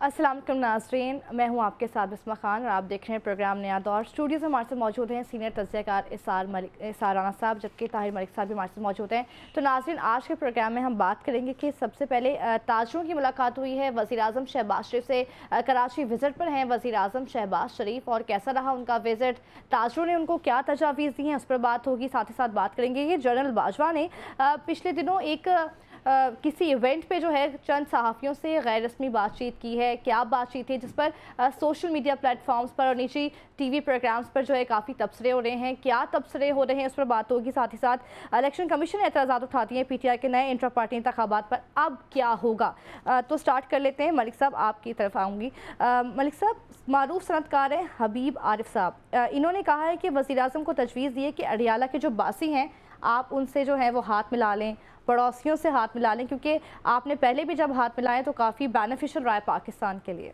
अस्सलाम वालेकुम नाज़रीन, मैं हूं आपके साथ बिस्मा खान और आप देख रहे हैं प्रोग्राम नया दौर। स्टूडियो से हमारे साथ मौजूद हैं सीनियर तज़कियाकार इसार राना साहब, जबकि ताहिर मलिक साहब भी हमारे साथ मौजूद हैं। तो नाज़रीन, आज के प्रोग्राम में हम बात करेंगे कि सबसे पहले ताजरों की मुलाकात हुई है वज़ीर आज़म शहबाज शरीफ से। कराची विज़िट पर हैं वज़ीर आज़म शहबाज शरीफ, और कैसा रहा उनका विज़िट, ताजरों ने उनको क्या तजावीज़ दी हैं, उस पर बात होगी। साथ ही साथ बात करेंगे कि जनरल बाजवा ने पिछले दिनों एक किसी इवेंट पे जो है चंद सहाफ़ियों से गैर रस्मी बातचीत की है। क्या बातचीत है जिस पर सोशल मीडिया प्लेटफॉर्म्स पर और निजी टीवी प्रोग्राम्स पर जो है काफ़ी तबसरे हो रहे हैं, क्या तबसरे हो रहे हैं, उस पर बात होगी। साथ ही साथ इलेक्शन कमीशन एतराज़ात उठाती है पीटीआई के नए इंट्रा पार्टी इंतखाबात पर, अब क्या होगा। तो स्टार्ट कर लेते हैं। मलिक साहब, आपकी तरफ आऊँगी। मलिक साहब, मारूफ सनतकार हैं हबीब आरिफ साहब, इन्होंने कहा है कि वज़ीर आज़म को तजवीज़ दी है कि अडियाला के जो बासी हैं आप उनसे जो है वो हाथ मिला लें, पड़ोसियों से हाथ मिला लें, क्योंकि आपने पहले भी जब हाथ मिलाएं तो काफ़ी बेनिफिशियल रहा है पाकिस्तान के लिए।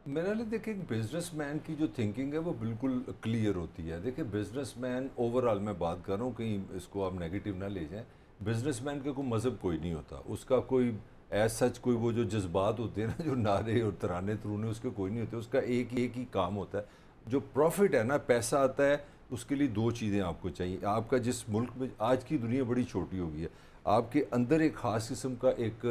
मेरा लिए देखिए, बिजनेसमैन की जो थिंकिंग है वो बिल्कुल क्लियर होती है। देखिए, बिजनेसमैन ओवरऑल मैं बात कर रहा हूँ, कहीं इसको आप नेगेटिव ना ले जाएं। बिजनेसमैन का कोई मज़हब कोई नहीं होता, उसका कोई एज सच कोई वो जो जज्बात होते हैं ना, जो नारे और तराने तरूने, उसके कोई नहीं होते। उसका एक ही काम होता है, जो प्रॉफिट है ना, पैसा आता है, उसके लिए दो चीज़ें आपको चाहिए। आपका जिस मुल्क में आज की दुनिया बड़ी छोटी हो गई है, आपके अंदर एक ख़ास किस्म का एक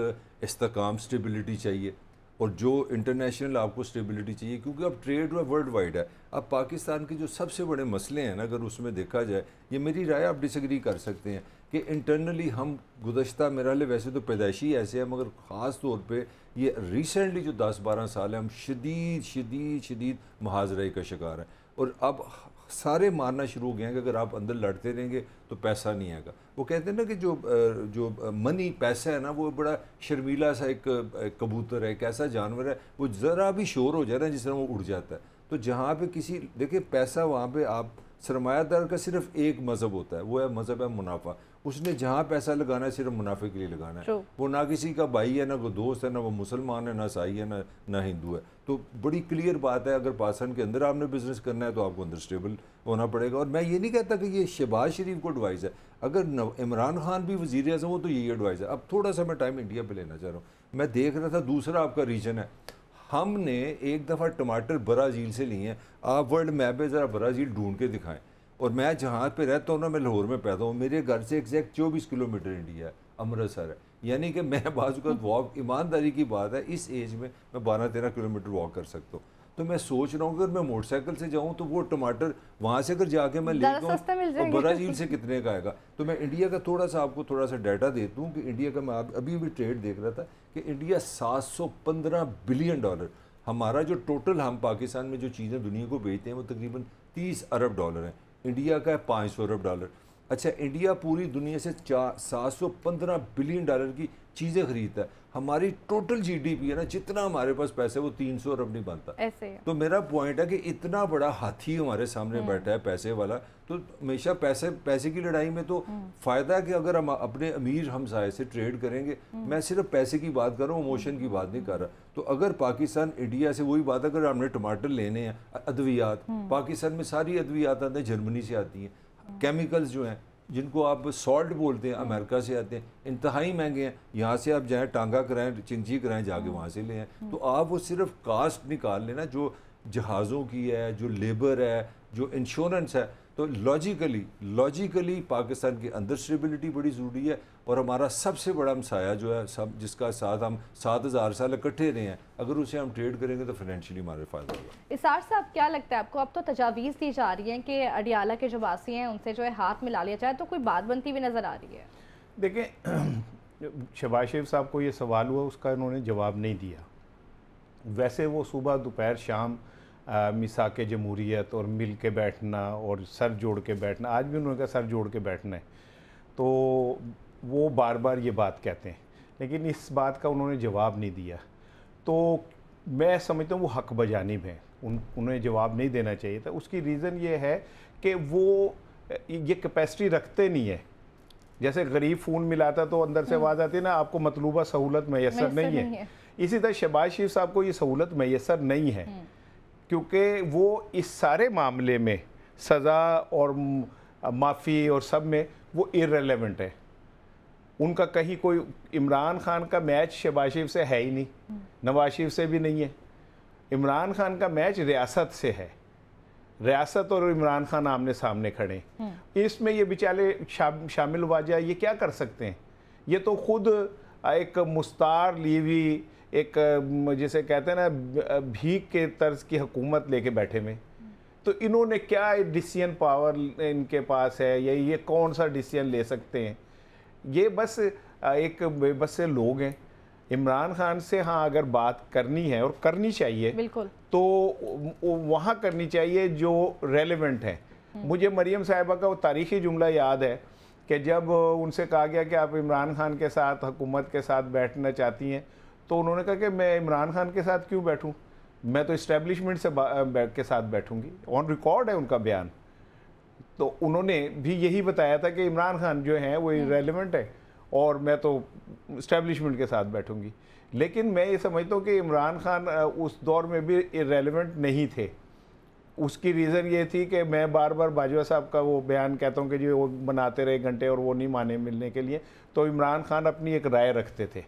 इस्तेकाम स्टेबिलिटी चाहिए, और जो इंटरनेशनल आपको स्टेबिलिटी चाहिए, क्योंकि अब ट्रेड वर्ल्ड वाइड है। अब पाकिस्तान के जो सबसे बड़े मसले हैं ना, अगर उसमें देखा जाए, ये मेरी राय, आप डिसएग्री कर सकते हैं कि इंटरनली हम गुज़श्ता मेरा लिए वैसे तो पैदाइशी ऐसे हैं, मगर ख़ास तौर पे ये रिसेंटली जो 10-12 साल है, हम शदीद मुहाजरे का शिकार हैं। और अब सारे मानना शुरू हो गए हैं कि अगर आप अंदर लड़ते रहेंगे तो पैसा नहीं आएगा। वो कहते हैं ना कि जो मनी पैसा है ना, वो बड़ा शर्मीला सा एक कबूतर है, एक ऐसा जानवर है, वो ज़रा भी शोर हो जाए ना, जिस तरह वो उड़ जाता है। तो जहाँ पे किसी, देखिए पैसा वहाँ पे आप सरमायादार का सिर्फ एक मज़हब होता है, वो है मज़हब है मुनाफा। उसने जहाँ पैसा लगाना है सिर्फ मुनाफे के लिए लगाना है। वो ना किसी का भाई है, ना कोई दोस्त है, ना वो मुसलमान है, ना ईसाई है, ना हिंदू है। तो बड़ी क्लियर बात है, अगर पाकिस्तान के अंदर आपने बिजनेस करना है तो आपको अंदर स्टेबल होना पड़ेगा। और मैं ये नहीं कहता कि ये शहबाज शरीफ को एडवाइस है, अगर इमरान खान भी वज़ीर आज़म हो तो यही एडवाइस है। अब थोड़ा सा मैं टाइम इंडिया पे लेना चाह रहा हूँ। मैं देख रहा था दूसरा आपका रीजन है, हमने एक दफ़ा टमाटर ब्राज़ील से लिए हैं। आप वर्ल्ड मैप पे ज़रा ब्राज़ील ढूंढ के दिखाएं। और मैं जहाँ पे रहता हूँ ना, मैं लाहौर में पैदा हूँ, मेरे घर से एग्जैक्ट 24 किलोमीटर इंडिया है, अमृतसर है। यानी कि मैं बाजू का वॉक, ईमानदारी की बात है, इस एज में मैं 12-13 किलोमीटर वॉक कर सकता हूँ। तो मैं सोच रहा हूँ कि अगर मैं मोटरसाइकिल से जाऊँ तो वो टमाटर वहाँ से अगर जाके मैं ले जाऊँ और ब्राज़ील से कितने का आएगा। तो मैं इंडिया का आपको थोड़ा सा डाटा देता हूँ कि इंडिया का, मैं अभी भी ट्रेड देख रहा था कि इंडिया $715 बिलियन, हमारा जो टोटल हम पाकिस्तान में जो चीज़ें दुनिया को बेचते हैं वो तकरीबन $30 अरब हैं। इंडिया का है $500 अरब। अच्छा, इंडिया पूरी दुनिया से $715 बिलियन की चीज़ें खरीदता है। हमारी टोटल जीडीपी है ना, जितना हमारे पास पैसा है वो 300 अरब नहीं बनता। ऐसे है। तो मेरा पॉइंट है कि इतना बड़ा हाथी हमारे सामने बैठा है पैसे वाला, तो हमेशा पैसे की लड़ाई में तो फ़ायदा है कि अगर हम अपने अमीर हमसाये से ट्रेड करेंगे। मैं सिर्फ पैसे की बात कर रहा हूँ, इमोशन की बात नहीं कर रहा। तो अगर पाकिस्तान इंडिया से, वही बात, अगर हमने टमाटर लेने हैं, अद्वियात, पाकिस्तान में सारी अद्वियात आते हैं जर्मनी से आती हैं। केमिकल्स जो हैं, जिनको आप सॉल्ट बोलते हैं, अमेरिका से आते हैं, इंतहाई महंगे हैं। यहाँ से आप जाएँ टांगा कराएं, चिंची कराएं, जाके वहाँ से ले आएँ। तो आप वो सिर्फ कास्ट निकाल लेना, जो जहाज़ों की है, जो लेबर है, जो इंश्योरेंस है। तो लॉजिकली पाकिस्तान के अंदर स्टेबिलिटी बड़ी ज़रूरी है। और हमारा सबसे बड़ा हमसाया जो है, सब जिसका साथ हम 7000 साल इकट्ठे रहे हैं, अगर उसे हम ट्रेड करेंगे तो फाइनेंशियली हमारे फ़ायदा होगा। इसार साहब, क्या लगता है आपको, अब तो तजावीज़ दी जा रही हैं कि अडियाला के जो वासी हैं उनसे जो है हाथ मिला लिया जाए, तो कोई बात बनती हुई नज़र आ रही है? देखिए, शहबाज शरीफ साहब को ये सवाल हुआ, उसका इन्होंने जवाब नहीं दिया। वैसे वो सुबह दोपहर शाम मिसाक जमहूरियत और मिल के बैठना और सर जोड़ के बैठना, आज भी उन्होंने कहा सर जोड़ के बैठना है, तो वो बार बार ये बात कहते हैं, लेकिन इस बात का उन्होंने जवाब नहीं दिया। तो मैं समझता हूँ वो हक बजानिब हैं, उन्हें जवाब नहीं देना चाहिए था। उसकी रीज़न ये है कि वो ये कैपेसिटी रखते नहीं है। जैसे गरीब फ़ोन मिलाता तो अंदर से आवाज़ आती है ना, आपको मतलूबा सहूलत मैसर नहीं है। इसी तरह शहबाज शरीफ साहब को ये सहूलत मैसर नहीं है, क्योंकि वो इस सारे मामले में सज़ा और माफ़ी और सब में वो इर्रेलेवेंट है। उनका कहीं कोई इमरान खान का मैच शहबाज शरीफ से है ही नहीं, नवाज शरीफ से भी नहीं है। इमरान खान का मैच रियासत से है, रियासत और इमरान खान आमने सामने खड़े। इसमें ये बेचारे शामिल वाजा ये क्या कर सकते हैं? ये तो खुद एक मुस्तार ली हुई एक जिसे कहते हैं ना भीख के तर्ज की हुकूमत लेके बैठे में। तो इन्होंने क्या डिसीजन पावर इनके पास है, या ये कौन सा डिसीजन ले सकते हैं? ये बस एक बेबस से लोग हैं। इमरान खान से हाँ अगर बात करनी है और करनी चाहिए बिल्कुल, तो वहाँ करनी चाहिए जो रेलेवेंट है। मुझे मरियम साहिबा का वो तारीखी जुमला याद है कि जब उनसे कहा गया कि आप इमरान खान के साथ हुकूमत के साथ बैठना चाहती हैं, तो उन्होंने कहा कि मैं इमरान खान के साथ क्यों बैठूं, मैं तो इस्टेब्लिशमेंट से के साथ बैठूंगी। ऑन रिकॉर्ड है उनका बयान। तो उन्होंने भी यही बताया था कि इमरान खान जो है वो इरेलेवेंट है और मैं तो इस्टेब्लिशमेंट के साथ बैठूंगी। लेकिन मैं ये समझता हूँ कि इमरान खान उस दौर में भी इरेलेवेंट नहीं थे। उसकी रीज़न ये थी कि मैं बार बार बाजवा साहब का वो बयान कहता हूँ कि जो वो बनाते रहे घंटे और वो नहीं माने मिलने के लिए। तो इमरान खान अपनी एक राय रखते थे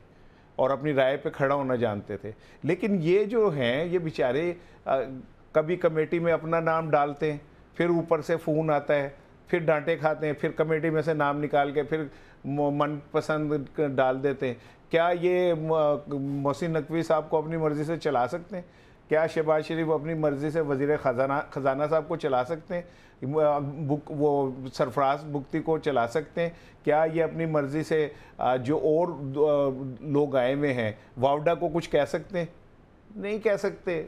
और अपनी राय पे खड़ा होना जानते थे। लेकिन ये जो हैं ये बेचारे कभी कमेटी में अपना नाम डालते हैं, फिर ऊपर से फ़ोन आता है, फिर डांटे खाते हैं, फिर कमेटी में से नाम निकाल के फिर मनपसंद डाल देते हैं। क्या ये मोहसिन नकवी साहब को अपनी मर्ज़ी से चला सकते हैं? क्या शहबाज शरीफ अपनी मर्ज़ी से वज़ीर ख़जाना साहब को चला सकते हैं? वो सरफराज बुख्ती को चला सकते हैं? क्या ये अपनी मर्ज़ी से जो और लोग आए हुए हैं वावडा को कुछ कह सकते हैं? नहीं कह सकते।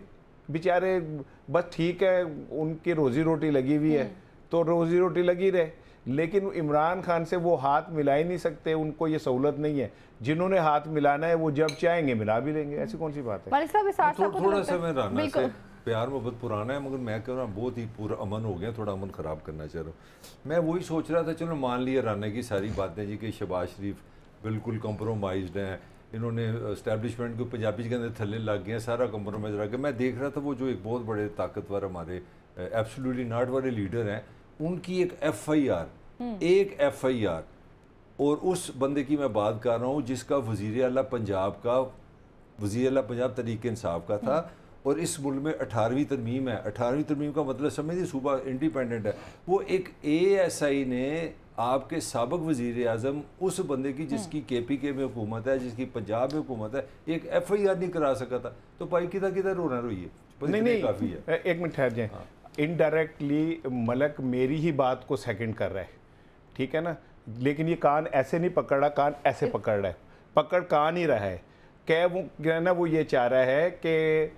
बेचारे बस ठीक है, उनकी रोज़ी रोटी लगी हुई है तो रोज़ी रोटी लगी रहे, लेकिन इमरान खान से वो हाथ मिला ही नहीं सकते। उनको ये सहूलत नहीं है। जिन्होंने हाथ मिलाना है वो जब चाहेंगे मिला भी लेंगे। ऐसी कौन सी बात है? मलिक साहब इस थोड़ा सा मैं राना से प्यार मोहब्बत पुराना है, मगर मैं कह रहा हूँ बहुत ही पूरा अमन हो गया, थोड़ा अमन ख़राब करना चाह रहा हूँ। मैं वही सोच रहा था, चलो मान लिया राना की सारी बातें जी कि शहबाज शरीफ बिल्कुल कॉम्प्रोमाइज़्ड हैं, इन्होंने इस्टेब्लिशमेंट को पंजाबी के अंदर थल्ले लग गए, सारा कॉम्प्रोमाइज़ रह गया। मैं देख रहा था वो जो एक बहुत बड़े ताकतवर हमारे एब्सोल्युटली नॉट वाले लीडर हैं, उनकी एक FIR और उस बंदे की मैं बात कर रहा हूँ जिसका वज़ीर आला पंजाब तहरीक इंसाफ का था, और इस मुल्क में 18वीं तरमीम है। 18वीं तरमीम का मतलब समझिए सूबा इंडिपेंडेंट है। वो एक ASI ने आपके साबिक वज़ीर आज़म उस बंदे की जिसकी KPK में हुकूमत है, जिसकी पंजाब में हुकूमत है, एक FIR नहीं करा सका था। तो भाई किधर रोना रोइए, नहीं काफ़ी है। एक मिनट ठहर जाए। इनडायरेक्टली मलक मेरी ही बात को सेकंड कर रहा है, ठीक है ना? लेकिन ये कान ऐसे नहीं पकड़ रहा, कान ऐसे पकड़ रहा है, पकड़ कान ही रहा है। क्या वो कहना वो ये चाह रहा है कि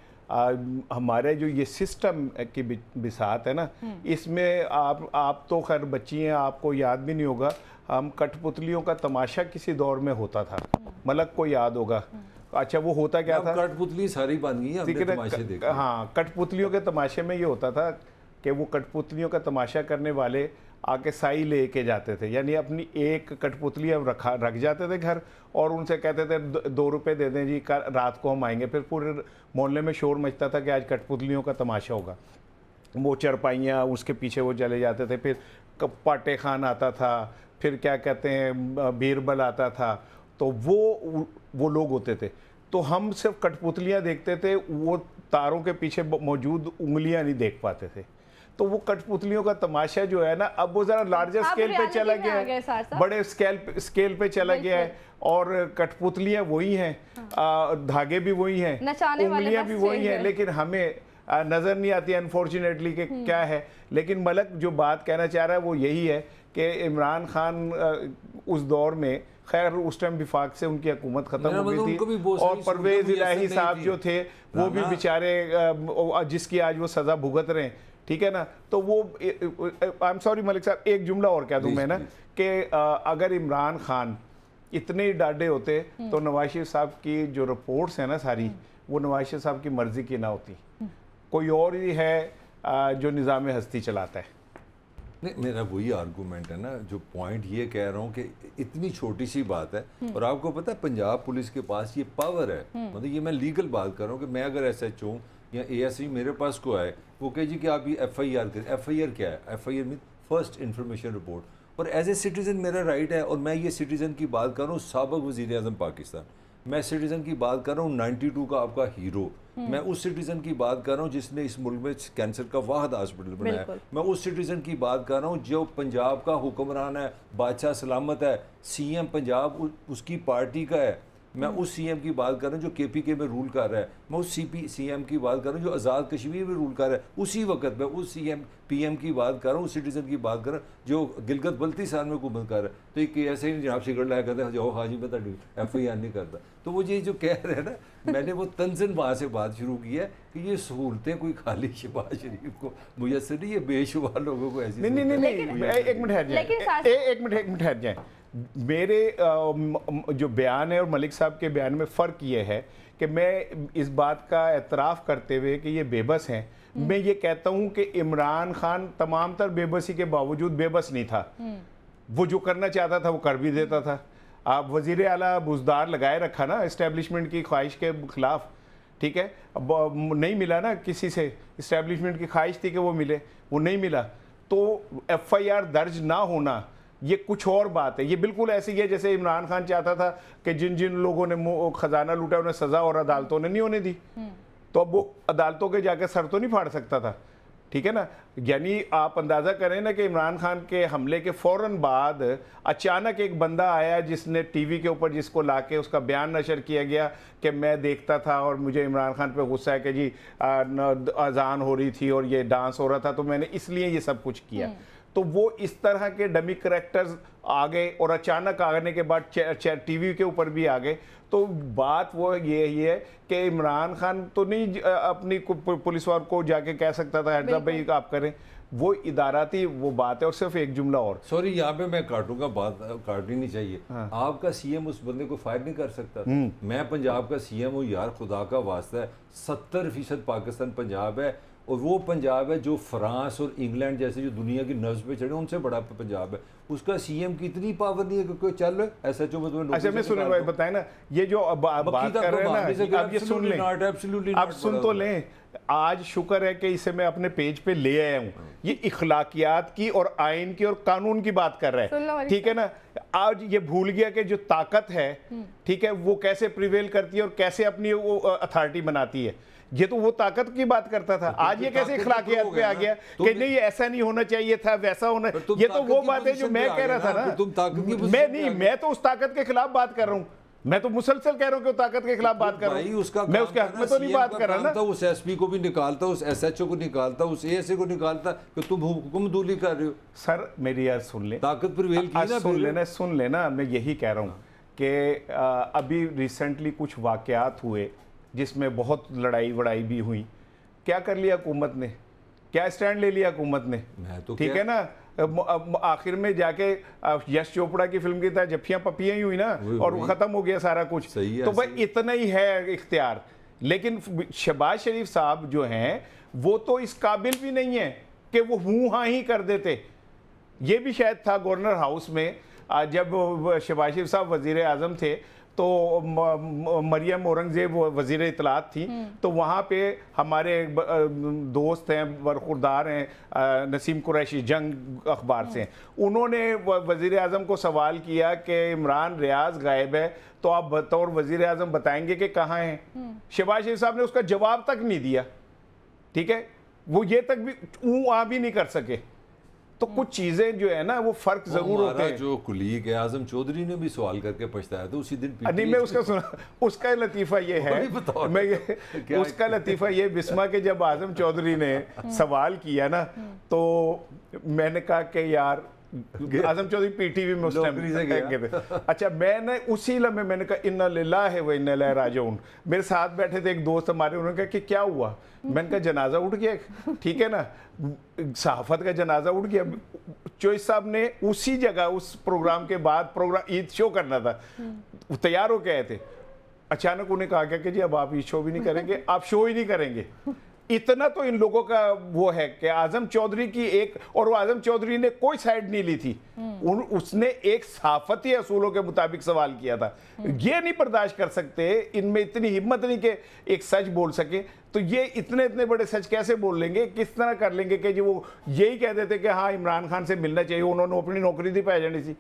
हमारे जो ये सिस्टम की बिसात है ना, इसमें आप तो खैर बच्ची हैं, आपको याद भी नहीं होगा, हम कठपुतलियों का तमाशा किसी दौर में होता था, मलक को याद होगा। अच्छा वो होता क्या था? कठपुतली सारी बन गई है, तमाशे देखे। हाँ, कठपुतलियों के तमाशे में ये होता था कि वो कठपुतलियों का तमाशा करने वाले आके साई लेके जाते थे, यानी अपनी एक कठपुतली रख जाते थे घर और उनसे कहते थे 2 रुपये दे दें जी, रात को हम आएंगे। फिर पूरे मोहल्ले में शोर मचता था कि आज कठपुतलियों का तमाशा होगा। वो चरपाइयाँ उसके पीछे वो चले जाते थे, फिर पाटे खान आता था, फिर क्या कहते हैं बीरबल आता था। तो वो लोग होते थे। तो हम सिर्फ कठपुतलियाँ देखते थे, वो तारों के पीछे मौजूद उंगलियाँ नहीं देख पाते थे। तो वो कठपुतलियों का तमाशा जो है ना, अब वो ज़रा लार्जर स्केल पे चला गया है, बड़े स्केल पे चला गया है, और कठपुतलियाँ वही हैं, धागे भी वही हैं, उंगलियाँ भी वही हैं, लेकिन हमें नज़र नहीं आती अनफॉर्चुनेटली कि क्या है। लेकिन मलक जो बात कहना चाह रहा है वो यही है कि इमरान खान उस दौर में, खैर उस टाइम विफाक से उनकी हुकूमत ख़त्म हो गई थी, और परवेज़ इलाही साहब जो थे वो भी बेचारे जिसकी आज वो सज़ा भुगत रहे हैं, ठीक है ना? तो वो आई एम सॉरी मलिक साहब, एक जुमला और कह दूं मैं ना कि अगर इमरान खान इतने डाढ़े होते तो नवाज शरीफ साहब की जो रिपोर्ट्स हैं ना सारी, वो नवाज शरीफ साहब की मर्जी की ना होती, कोई और ही है जो निज़ाम हस्ती चलाता है। नहीं, मेरा वही आर्गूमेंट है ना, जो पॉइंट ये कह रहा हूँ कि इतनी छोटी सी बात है, और आपको पता है पंजाब पुलिस के पास ये पावर है, मतलब ये मैं लीगल बात कर रहा हूँ कि मैं अगर SHO या ASI मेरे पास को आए, वो कहे जी कि आप ये FIR करें। FIR क्या है? FIR mean first information report. पर एज ए सिटीज़न मेरा राइट है। और मैं ये सिटीज़न की बात कर रहा हूँ साबिक़ वज़ीर आज़म पाकिस्तान, मैं सिटीज़न की बात कर रहा हूँ 92 का आपका हीरो, मैं उस सिटीज़न की बात कर रहा हूँ जिसने इस मुल्क में कैंसर का वाहिद हॉस्पिटल बनाया, मैं उस सिटीज़न की बात कर रहा हूँ जो पंजाब का हुक्मरान है, बादशाह सलामत है, सीएम पंजाब उसकी पार्टी का है। मैं उस सीएम की बात कर रहा हूँ जो केपीके में रूल कर रहा है, मैं उस सीएम की बात कर रहा हूँ जो आज़ाद कश्मीर में रूल कर रहा है। उसी वक्त मैं उस सीएम पीएम की बात कर रहा हूँ, उस सिटीज़न की बात कर रहा हूँ जो गिलगित बल्तिस्तान में हुकूमत कर रहा है। तो एक ऐसे ही जनाब सिगरेट लाया करते हैं, जाओ हाजी मैं ताड़ी FIR नहीं करता। तो वो ये जो कह रहे हैं ना, मैंने वो तंजन वहाँ से बात शुरू की है कि ये सहूलतें कोई खाली शहबाज शरीफ को मुयसर नहीं, ये बेशुमार लोगों को ऐसी नहीं, एक मिनट ठहर जाए। मेरे जो बयान है और मलिक साहब के बयान में फ़र्क ये है कि मैं इस बात का एतराफ़ करते हुए कि ये बेबस हैं, मैं ये कहता हूँ कि इमरान खान तमाम तर बेबसी के बावजूद बेबस नहीं था। वो जो करना चाहता था वो कर भी देता था। आप वज़ीर आला बुज़दार लगाए रखा ना इस्टेब्लिशमेंट की ख्वाहिश के ख़िलाफ़, ठीक है। अब नहीं मिला ना किसी से, इस्टेब्लिशमेंट की ख्वाहिश थी कि वो मिले, वो नहीं मिला। तो FIR दर्ज ना होना ये कुछ और बात है। ये बिल्कुल ऐसी है जैसे इमरान खान चाहता था कि जिन जिन लोगों ने खजाना लूटा उन्हें सज़ा और अदालतों ने नहीं होने दी, तो अब वो अदालतों के जाकर सर तो नहीं फाड़ सकता था, ठीक है ना। यानी आप अंदाज़ा करें ना कि इमरान खान के हमले के फ़ौरन बाद अचानक एक बंदा आया जिसने टीवी के ऊपर जिसको लाके उसका बयान नशर किया गया कि मैं देखता था और मुझे इमरान खान पे गुस्सा है कि जी अजान हो रही थी और ये डांस हो रहा था तो मैंने इसलिए ये सब कुछ किया। तो वो इस तरह के डमी करैक्टर्स आ गए और अचानक आने के बाद टीवी के ऊपर भी आ गए। तो बात वो ये है कि इमरान खान तो नहीं अपनी पुलिस वालों को जाके कह सकता था हेड्स अप भाई आप करें, वो इदाराती वो बात है। और सिर्फ एक जुमला और, सॉरी यहाँ पे मैं काटूंगा, बात काटनी नहीं चाहिए। हाँ। आपका सीएम उस बंदे को फायर नहीं कर सकता। मैं पंजाब का सीएम हूँ यार, खुदा का वास्ता है, 70% पाकिस्तान पंजाब है। और वो पंजाब है जो फ्रांस और इंग्लैंड जैसे जो दुनिया की नब्ज पे चढ़े उनसे बड़ा पंजाब है। उसका सीएम की इतनी पावर नहीं है कि कोई चल SHO में तुम्हें। अच्छा मैं सुने भाई बताए ना, ये जो बात कर रहे हैं ना, अब ये सुन लें, अब सुन तो लें। आज शुक्र है कि इसे मैं अपने पेज पे ले आया हूँ। ये इखलाकियात की और आइन की और कानून की बात कर रहा है, ठीक है ना। आज ये भूल गया कि जो ताकत है, ठीक है, वो कैसे प्रिवेल करती है और कैसे अपनी वो अथॉरिटी बनाती है। ये तो वो ताकत की बात करता था, आज ये कैसे इखलाकियात पे आ गया कि नहीं ऐसा नहीं होना चाहिए था, वैसा होना। ये तो वो बात है जो मैं कह रहा था ना, मैं तो उस ताकत के खिलाफ बात कर रहा हूँ। मैं तो मुसलसल कह रहा हूँ कि ताकत के खिलाफ बात कर रहा हूँ, मैं उसके हक में तो नहीं बात कर रहा ना। उस SP को भी निकालता, उस SHO को निकालता, उस ASA को निकालता कि तुम हुक्मदूली कर रहे हो। सर मेरी यार सुन ले, ताकत प्रिवेल की ना, सुन लेना। मैं यही कह रहा हूँ कि अभी रिसेंटली कुछ वाकयात हुए जिसमें बहुत लड़ाई वड़ाई भी हुई। क्या कर लिया हुकूमत ने, क्या स्टैंड ले लिया हुकूमत ने, ठीक है ना। आखिर में जाके यश चोपड़ा की फिल्म की तरह जफ्फियां पपियां ही हुई ना, और वो खत्म हो गया सारा कुछ। तो भाई इतना ही है इख्तियार। लेकिन शहबाज शरीफ साहब जो हैं वो तो इस काबिल भी नहीं है कि वो हूँ हाँ ही कर देते। ये भी शायद था गवर्नर हाउस में जब शहबाज शरीफ साहब वजीर आज़म थे तो मरियम औरंगजेब वज़ीर इत्तलात थी, तो वहाँ पे हमारे दोस्त हैं, बरखुरदार हैं, नसीम कुरैशी जंग अखबार से, उन्होंने वज़ीर आज़म को सवाल किया कि इमरान रियाज गायब है तो आप बतौर वज़ीर आज़म बताएंगे कि कहाँ हैं। शहबाज शरीफ साहब ने उसका जवाब तक नहीं दिया, ठीक है, वो ये तक भी आ भी नहीं कर सके। तो कुछ चीजें जो है ना वो फर्क जरूर होते हैं। जो कुलीग है आजम चौधरी ने भी सवाल करके पछताया था उसी दिन। नहीं मैं उसका सुना, उसका लतीफ़ा ये है, मैं उसका लतीफ़ा ये बिस्मा के जब आजम चौधरी ने सवाल किया ना तो मैंने कहा कि यार आजम चौधरी PTV में उस टाइम गए थे। अच्छा मैंने उसी लम्हे मैंने कहा इन्ना लिल्लाहि व इन्ना इलैहि राजिऊन। मेरे साथ बैठे थे एक दोस्त हमारे, उन्होंने कहा कि क्या हुआ। मैंने कहा जनाजा उठ गया, ठीक है ना, सहाफत का जनाजा उठ गया। चोइस साहब ने उसी जगह उस प्रोग्राम के बाद प्रोग्राम ईद शो करना था, तैयार हो के आए थे। अचानक उन्हें कहा गया कि जी अब आप ईद शो भी नहीं करेंगे, आप शो ही नहीं करेंगे। इतना तो इन लोगों का वो है कि आजम चौधरी की एक, और वो आजम चौधरी ने कोई साइड नहीं ली थी, उसने एक सहाफती असूलों के मुताबिक सवाल किया था। ये नहीं बर्दाश्त कर सकते, इनमें इतनी हिम्मत नहीं कि एक सच बोल सके, तो ये इतने इतने बड़े सच कैसे बोल लेंगे, किस तरह कर लेंगे कि जो वो यही कह देते कि हाँ इमरान खान से मिलना चाहिए, उन्होंने अपनी नौकरी दी पै जानी सी।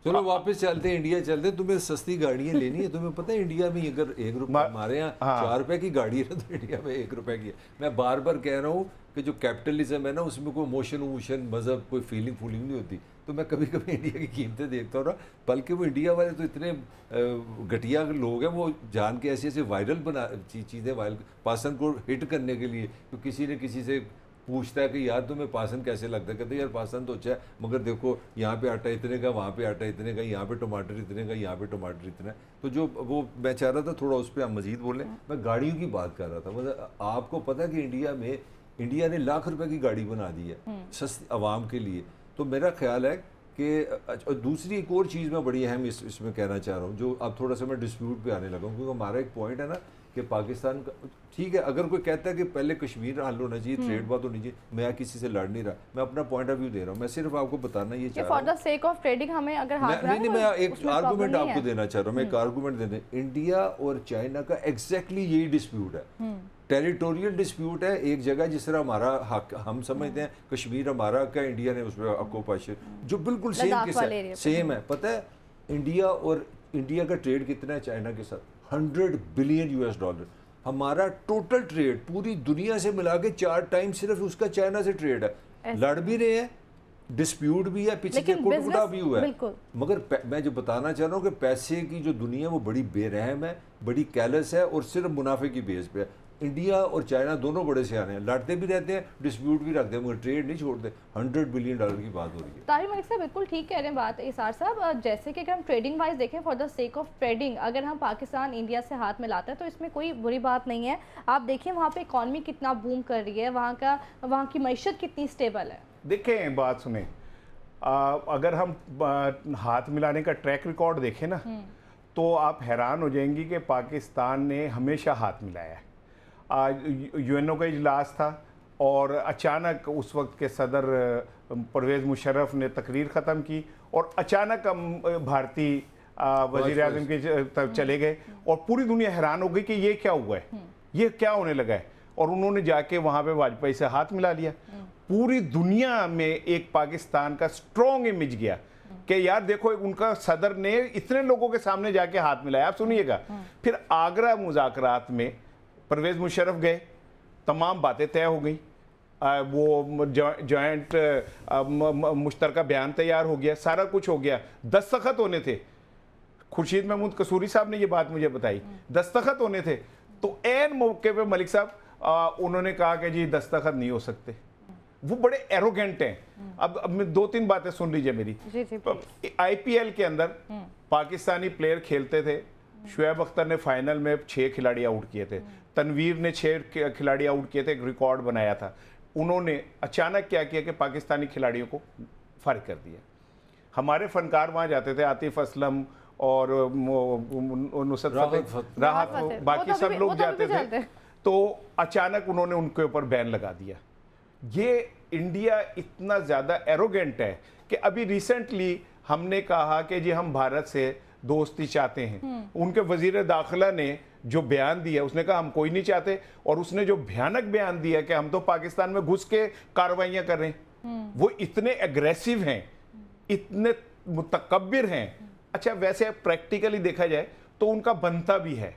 चलो वापस चलते हैं, इंडिया चलते हैं। तुम्हें सस्ती गाड़ियाँ लेनी है, तुम्हें पता है इंडिया में अगर 1 रुपये, हमारे यहाँ 4 रुपए की गाड़ी है तो इंडिया में 1 रुपए की है। मैं बार बार कह रहा हूँ कि जो कैपिटलिज्म है ना, उसमें कोई मोशन मज़हब, कोई फीलिंग नहीं होती। तो मैं कभी कभी इंडिया की कीमतें देखता हूँ ना, बल्कि वो इंडिया वाले तो इतने घटिया लोग हैं, वो जान के ऐसे ऐसे वायरल बना चीज़ें वायरल पाकिस्तान को हिट करने के लिए। तो किसी ने किसी से पूछता है कि यार तुम्हें पाकिस्तान कैसे लगता है, कहते यार पाकिस्तान तो अच्छा है, मगर देखो यहाँ पे आटा इतने का, वहाँ पे आटा इतने का, यहाँ पे टमाटर इतने का, यहाँ पे टमाटर इतना है। तो जो वो मैं चाह रहा था थोड़ा उस पर आप मजीद बोलें। मैं गाड़ियों की बात कर रहा था, मतलब आपको पता है कि इंडिया ने लाख रुपए की गाड़ी बना दी है सस्ती आवाम के लिए। तो मेरा ख्याल है कि दूसरी एक और चीज़ मैं बड़ी अहम इसमें कहना चाह रहा हूँ, जो अब थोड़ा सा मैं डिस्प्यूट पे आने लगा हूँ, क्योंकि हमारा एक पॉइंट है ना कि पाकिस्तान का ठीक है, अगर कोई कहता है कि पहले कश्मीर हल होना चाहिए, ट्रेड बात होनी चाहिए, मैं किसी से लड़ नहीं रहा, मैं अपना पॉइंट ऑफ व्यू दे रहा हूँ। मैं सिर्फ आपको बताना ये चाह रहा हूँ, for the sake of trading हमें अगर नहीं, मैं एक आर्गूमेंट आपको देना चाह रहा हूँ, मैं एक आर्गूमेंट देने। इंडिया और चाइना का एग्जैक्टली यही डिस्प्यूट है, टेरिटोरियल डिस्प्यूट है। एक जगह जिस तरह हमारा हक हम समझते हैं कश्मीर हमारा हक है, इंडिया ने उस पर ऑक्यूपाइशन जो बिल्कुल सेम है। पता है इंडिया का ट्रेड कितना है चाइना के साथ? 100 बिलियन US$। हमारा टोटल ट्रेड पूरी दुनिया से मिला के 4 टाइम सिर्फ उसका चाइना से ट्रेड है। लड़ भी रहे हैं, डिस्प्यूट भी है, पीछे के कुटकुटा भी हुआ है, मगर मैं जो बताना चाह रहा हूँ कि पैसे की जो दुनिया है वो बड़ी बेरहम है, बड़ी कैलस है, और सिर्फ मुनाफे की बेस पे है। इंडिया और चाइना दोनों बड़े सियाने हैं, लड़ते भी रहते हैं, डिस्प्यूट भी रखते हैं, मगर ट्रेड नहीं छोड़ते। $100 बिलियन की बात हो रही है। ताहिर मलिक साहब बिल्कुल ठीक कह रहे हैं बात इसार साहब। जैसे कि अगर हम ट्रेडिंग वाइज देखें, for the sake of trading, अगर हम पाकिस्तान इंडिया से हाथ मिलाते हैं तो इसमें कोई बुरी बात नहीं है। आप देखिए वहाँ पे इकॉनमी कितना बूम कर रही है, वहाँ की मईशत कितनी स्टेबल है। देखें बात सुने, अगर हम हाथ मिलाने का ट्रैक रिकॉर्ड देखें ना, तो आप हैरान हो जाएंगी कि पाकिस्तान ने हमेशा हाथ मिलाया है। UN का इजलास था और अचानक उस वक्त के सदर परवेज़ मुशर्रफ ने तकरीर ख़त्म की और अचानक हम भारतीय वज़ीर आज़म की तरफ चले गए और पूरी दुनिया हैरान हो गई कि ये क्या हुआ है, ये क्या होने लगा है। और उन्होंने जाके वहाँ पे वाजपेयी से हाथ मिला लिया। पूरी दुनिया में एक पाकिस्तान का स्ट्रॉन्ग इमेज गया कि यार देखो उनका सदर ने इतने लोगों के सामने जाके हाथ मिलाया। आप सुनिएगा, फिर आगरा मुज़ाकरात में परवेज़ मुशर्रफ गए, तमाम बातें तय हो गई, वो जॉइंट मुश्तरका बयान तैयार हो गया, सारा कुछ हो गया, दस्तखत होने थे। खुर्शीद महमूद कसूरी साहब ने ये बात मुझे बताई, दस्तखत होने थे। तो ऐन मौके पे मलिक साहब उन्होंने कहा कि जी दस्तखत नहीं हो सकते। वो बड़े एरोगेंट हैं। अब मैं 2-3 बातें सुन लीजिए मेरी। IPL के अंदर पाकिस्तानी प्लेयर खेलते थे, शुएब अख्तर ने फाइनल में 6 खिलाड़ी आउट किए थे, तनवीर ने 6 खिलाड़ी आउट किए थे, एक रिकॉर्ड बनाया था। उन्होंने अचानक क्या किया कि पाकिस्तानी खिलाड़ियों को फारिग कर दिया। हमारे फनकार वहाँ जाते थे, आतिफ असलम और राहत, बाकी सब लोग जाते थे, तो अचानक उन्होंने उनके ऊपर बैन लगा दिया। ये इंडिया इतना ज़्यादा एरोगेंट है कि अभी रिसेंटली हमने कहा कि जी हम भारत से दोस्ती चाहते हैं। उनके वजीर दाखिला ने जो बयान दिया, उसने कहा हम कोई नहीं चाहते, और उसने जो भयानक बयान दिया कि हम तो पाकिस्तान में घुस के कार्रवाइयां कर रहे हैं। वो इतने एग्रेसिव हैं, इतने मुतकब्बिर हैं। अच्छा, वैसे प्रैक्टिकली देखा जाए तो उनका बनता भी है।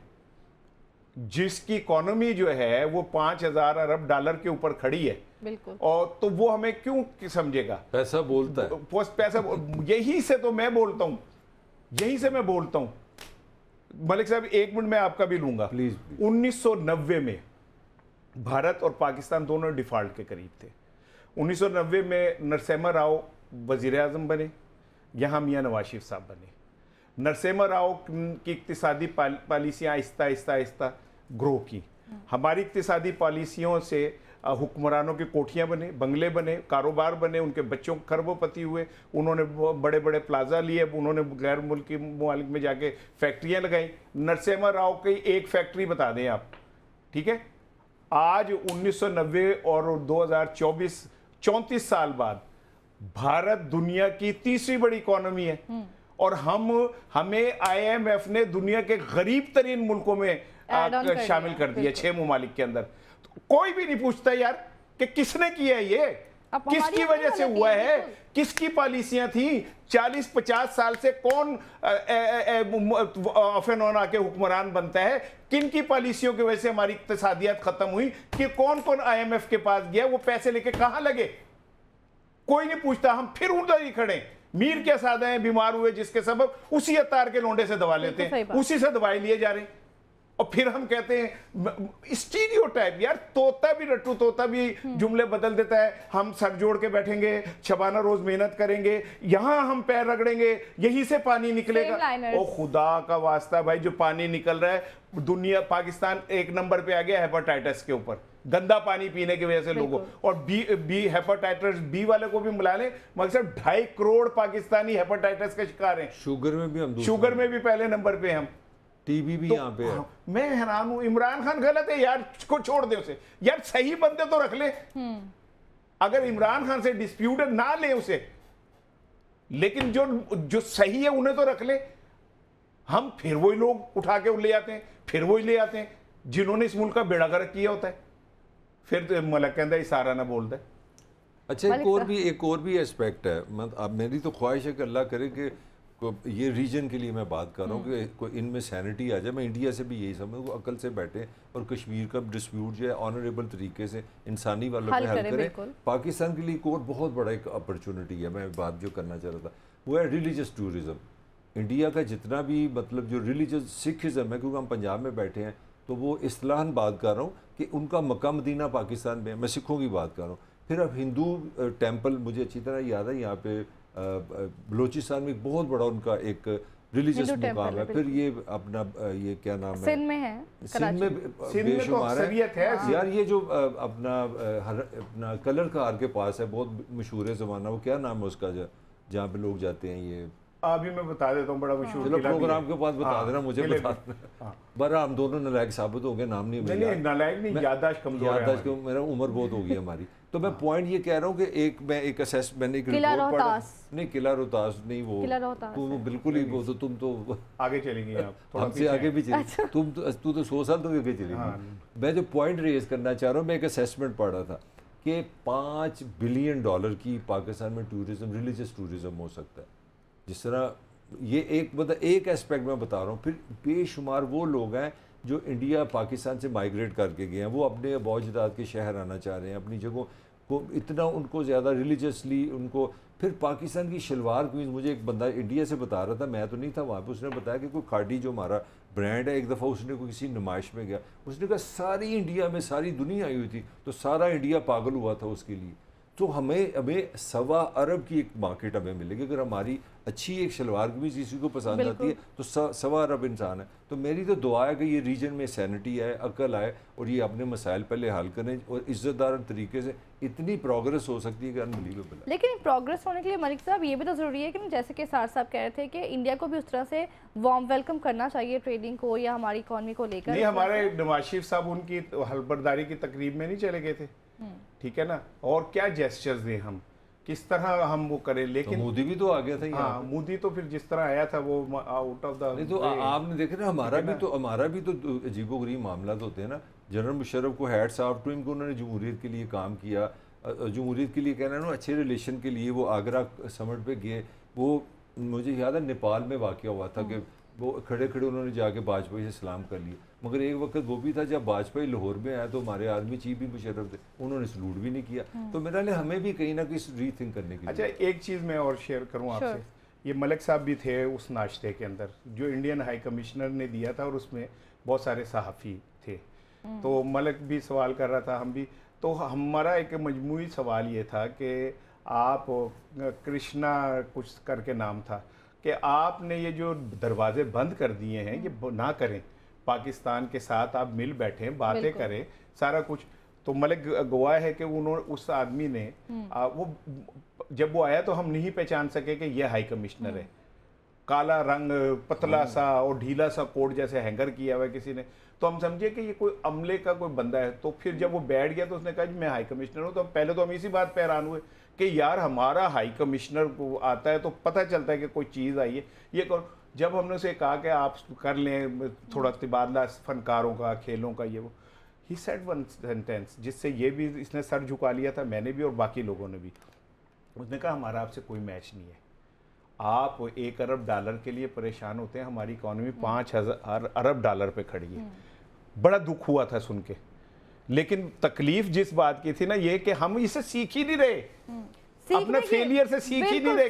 जिसकी इकोनॉमी जो है वो $5000 अरब के ऊपर खड़ी है, बिल्कुल, और तो वो हमें क्यों समझेगा? पैसा बोलता है, पैसा। यही से तो मैं बोलता हूं, यहीं से मैं बोलता हूं। मलिक साहब 1 मिनट मैं आपका भी लूंगा प्लीज। 1990 में भारत और पाकिस्तान दोनों डिफॉल्ट के करीब थे। 1990 में नरसिम्हा राव वजीर आजम बने, यहाँ मियाँ नवाज शरीफ साहब बने। नरसिम्हा राव की इक्तिसादी पॉलिसियाँ आहिस्ता आहिस्ता आहिस्ता ग्रो की। हमारी इक्तिसादी पॉलिसियों से हुक्मरानों की कोठियाँ बने, बंगले बने, कारोबार बने, उनके बच्चों खरबोपति हुए, उन्होंने बड़े बड़े प्लाजा लिए, उन्होंने गैर मुल्की मुमालिक में जाके फैक्ट्रियाँ लगाई। नरसिम्हा राव की एक फैक्ट्री बता दें आप, ठीक है, आज 1990 और 2024 34 साल बाद भारत दुनिया की तीसरी बड़ी इकोनॉमी है और हमें IMF ने दुनिया के गरीब तरीन मुल्कों में शामिल कर दिया 6 ममालिक के अंदर। तो कोई भी नहीं पूछता यार कि किसने किया ये, किसकी वजह से हुआ है, किसकी पॉलिसियां थी। 40-50 साल से कौन ऑफ एंड ऑन आके हुक्मरान बनता है, किन की पॉलिसियों की वजह से हमारी इक्तिसादियत खत्म हुई, कि कौन कौन IMF के पास गया, वो पैसे लेके कहां लगे, कोई नहीं पूछता। हम फिर उधर ही खड़े, मीर क्या सादा है, बीमार हुए जिसके सबब उसी अतार के लोंडे से दवा लेते हैं, उसी से दवाई लिए जा रहे हैं। और फिर हम कहते हैं स्टीरियोटाइप, यार तोता भी रट्टू तोता भी जुमले बदल देता है। हम सर जोड़ के बैठेंगे, शबाना रोज मेहनत करेंगे, यहां हम पैर रगड़ेंगे, यहीं से पानी निकलेगा। ओ खुदा का वास्ता भाई, जो पानी निकल रहा है, दुनिया पाकिस्तान 1 नंबर पे आ गया हेपेटाइटिस के ऊपर, गंदा पानी पीने की वजह से लोगों। और बी हेपेटाइटिस बी वाले को भी मिला लें, मगर सिर्फ 2.5 करोड़ पाकिस्तानी हेपेटाइटिस के शिकार हैं। शुगर में भी पहले नंबर पे हम, टीबी भी यहाँ पे है। मैं हैरान हूं, इमरान खान गलत है यार, को छोड़ दे उसे यार, सही बंदे तो रख ले। अगर इमरान खान से डिस्प्यूट है ना ले उसे, लेकिन जो सही है उन्हें तो रख ले। हम फिर वही लोग उठा के ले आते हैं, फिर वही ले आते हैं जिन्होंने इस मुल्क का बेड़ा गर्क किया होता है। फिर तो मलक कहता है सारा ना बोलता है। अच्छा, एक और भी एस्पेक्ट है। अब मेरी तो ख्वाहिश है कि अल्लाह करे कि ये रीजन के लिए मैं बात कर रहा हूँ कि कोई इनमें सैनिटी आ जाए। मैं इंडिया से भी यही समझ, वो अकल से बैठे और कश्मीर का डिस्प्यूट जो है ऑनरेबल तरीके से इंसानी वालों पे हल करें। पाकिस्तान के लिए एक और बहुत बड़ा एक अपॉर्चुनिटी है, मैं बात जो करना चाह रहा था वो है रिलीजियस टूरिज़म। इंडिया का जितना भी मतलब जो रिलीजियस सिखिज़म है, क्योंकि हम पंजाब में बैठे हैं तो वो इस्लाहन बात कर रहा हूँ कि उनका मक्का मदीना पाकिस्तान में, मैं सिखों की बात कर रहा हूँ। फिर अब हिंदू टेम्पल मुझे अच्छी तरह याद है, यहाँ पे बलोचिस्तान में एक बहुत बड़ा उनका एक रिलीजियस मुकाम है। फिर ये अपना ये क्या नाम है, सिंध में है, सिंध में बेशुमार है यार। ये जो अपना कलर कार के पास है, बहुत मशहूर है ज़माना, वो क्या नाम है उसका जहाँ पे लोग जाते हैं, ये अभी मैं बता देता हूँ, बड़ा मशहूर। चलो प्रोग्राम के पास बता देना, मुझे बता देना। बरा हम दोनों नालायक साबित हो गए, नाम नहीं नालायक नहीं, याददाश्त कमजोर है, मेरा उम्र बहुत हो गई हमारी। तो मैं पॉइंट ये कह रहा हूँ कि मैंने एक रिपोर्ट पढ़ा, नहीं किला रोहतास नहीं, वो बिल्कुल ही, वो तो तुम तो आगे चलेंगे, आप हमसे आगे भी चलेंगे। तू तो 100 साल तो आगे चलेगी। मैं जो पॉइंट रेज करना चाह रहा हूँ, मैं एक असेसमेंट पढ़ा था कि $5 बिलियन की पाकिस्तान में टूरिज्म, रिलीजियस टूरिज्म हो सकता है। जिस तरह ये एक एस्पेक्ट मैं बता रहा हूँ, फिर बेशुमार वो लोग हैं जो इंडिया पाकिस्तान से माइग्रेट करके गए हैं, वो अपने अबौजदाद के शहर आना चाह रहे हैं, अपनी जगहों को इतना उनको ज़्यादा रिलीजियसली उनको। फिर पाकिस्तान की शलवार क्वींस, मुझे एक बंदा इंडिया से बता रहा था, मैं तो नहीं था वहाँ पे, उसने बताया कि कोई खाड़ी जो हमारा ब्रांड है, एक दफ़ा उसने कोई किसी नुमाइश में गया, उसने कहा सारी इंडिया में सारी दुनिया आई हुई थी, तो सारा इंडिया पागल हुआ था उसके लिए। तो हमें 1.25 अरब की एक मार्केट हमें मिलेगी अगर हमारी अच्छी एक शलवार कमीज किसी को पसंद आती है, तो 1.25 अरब इंसान है। तो मेरी तो दुआ है कि ये रीजन में सैनिटी आए, अकल आए और ये अपने मसाइल पहले हल करें और इज्जतदार तरीके से। इतनी प्रोग्रेस हो सकती है कि अनबिलीवेबल है। लेकिन प्रोग्रेस होने के लिए मलिक साहब ये भी तो ज़रूरी है कि जैसे कि सार साहब कह रहे थे कि इंडिया को भी उस तरह से वार्म वेलकम करना चाहिए ट्रेडिंग को या हमारी इकॉनमी को लेकर। नहीं, हमारे नवाज शरीफ साहब उनकी हलबरदारी की तकरीब में नहीं चले गए थे, ठीक है ना, और क्या जेस्चर्स दें हम, किस तरह हम वो करें। लेकिन तो मोदी भी तो आ गया था यहाँ। हाँ, मोदी तो फिर जिस तरह आया था वो आउट ऑफ द, तो आपने देखा ना, हमारा भी तो अजीबोगरीब मामला होते हैं ना। जनरल मुशर्रफ को हैट्स ऑफ टू हिम, उन्होंने जमहूरियत के लिए काम किया, जमहूरियत के लिए कहना ना, अच्छे रिलेशन के लिए वो आगरा समिट पे गए। वो मुझे याद है नेपाल में वाक़या हुआ था कि वो खड़े खड़े उन्होंने जाके वाजपेयी से सलाम कर लिया, मगर एक वक्त वो भी था जब वाजपेयी लाहौर में आया तो हमारे आर्मी चीफ भी मुशर्रफ थे, उन्होंने सलूट भी नहीं किया। तो मेरा लिए हमें भी कहीं ना कहीं रीथिंक करने की। अच्छा, एक चीज़ मैं और शेयर करूँ आपसे, ये मलिक साहब भी थे उस नाश्ते के अंदर जो इंडियन हाई कमिश्नर ने दिया था, और उसमें बहुत सारे सहाफ़ी थे। तो मलिक भी सवाल कर रहा था, हम भी। तो हमारा एक मजमूई सवाल ये था कि आप कृष्णा कुछ करके नाम था, कि आपने ये जो दरवाजे बंद कर दिए हैं ये ना करें, पाकिस्तान के साथ आप मिल बैठें, बातें करें, सारा कुछ। तो मलिक गवाह है कि उन्होंने, उस आदमी ने वो जब वो आया तो हम नहीं पहचान सके कि ये हाई कमिश्नर है। काला रंग, पतला सा और ढीला सा कोट जैसे हैंगर किया हुआ है किसी ने, तो हम समझे कि ये कोई अमले का कोई बंदा है। तो फिर जब वो बैठ गया तो उसने कहा जी मैं हाई कमिश्नर हूँ। तो पहले तो हम इसी बात पे हैरान हुए कि यार हमारा हाई कमिश्नर को आता है तो पता चलता है कि कोई चीज़ आई है, ये कौन। जब हमने उसे कहा कि आप कर लें थोड़ा तबादला फनकारों का, खेलों का, ये वो, ही सेड वन सेंटेंस जिससे ये भी इसने सर झुका लिया था, मैंने भी और बाकी लोगों ने भी। उसने कहा हमारा आपसे कोई मैच नहीं है, आप $1 अरब के लिए परेशान होते हैं, हमारी इकॉनमी 5,000 अरब डॉलर पे खड़ी है। बड़ा दुख हुआ था सुन के, लेकिन तकलीफ जिस बात की थी ना ये कि हम इसे सीख ही नहीं रहे, अपने फेलियर से सीख ही नहीं रहे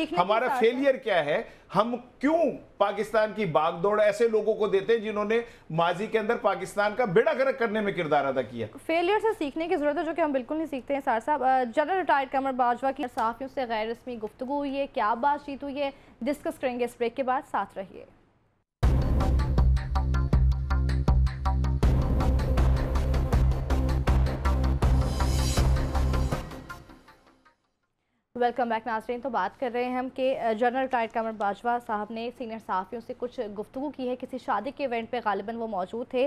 कि हमारा फेलियर क्या है। हम क्यों पाकिस्तान की बागदौड़ ऐसे लोगों को देते हैं जिन्होंने माजी के अंदर पाकिस्तान का बेड़ा गर्क करने में किरदार अदा किया। फेलियर से सीखने की जरूरत है, जो कि हम बिल्कुल नहीं सीखते हैं। सार साहब, जनरल रिटायर्ड कमर बाजवा की सहाफियों से गैर रस्मी गुफ्तगू हुई है, क्या बातचीत हुई है, डिस्कस करेंगे इस ब्रेक के बाद, साथ रहिए। वेलकम बैक नाज़रीन। तो बात कर रहे हैं हम कि जनरल रिटायर्ड कमर बाजवा साहब ने सीनियर सहाफ़ियों से कुछ गुफ्तगू की है, किसी शादी के इवेंट पे गालिबन वो मौजूद थे।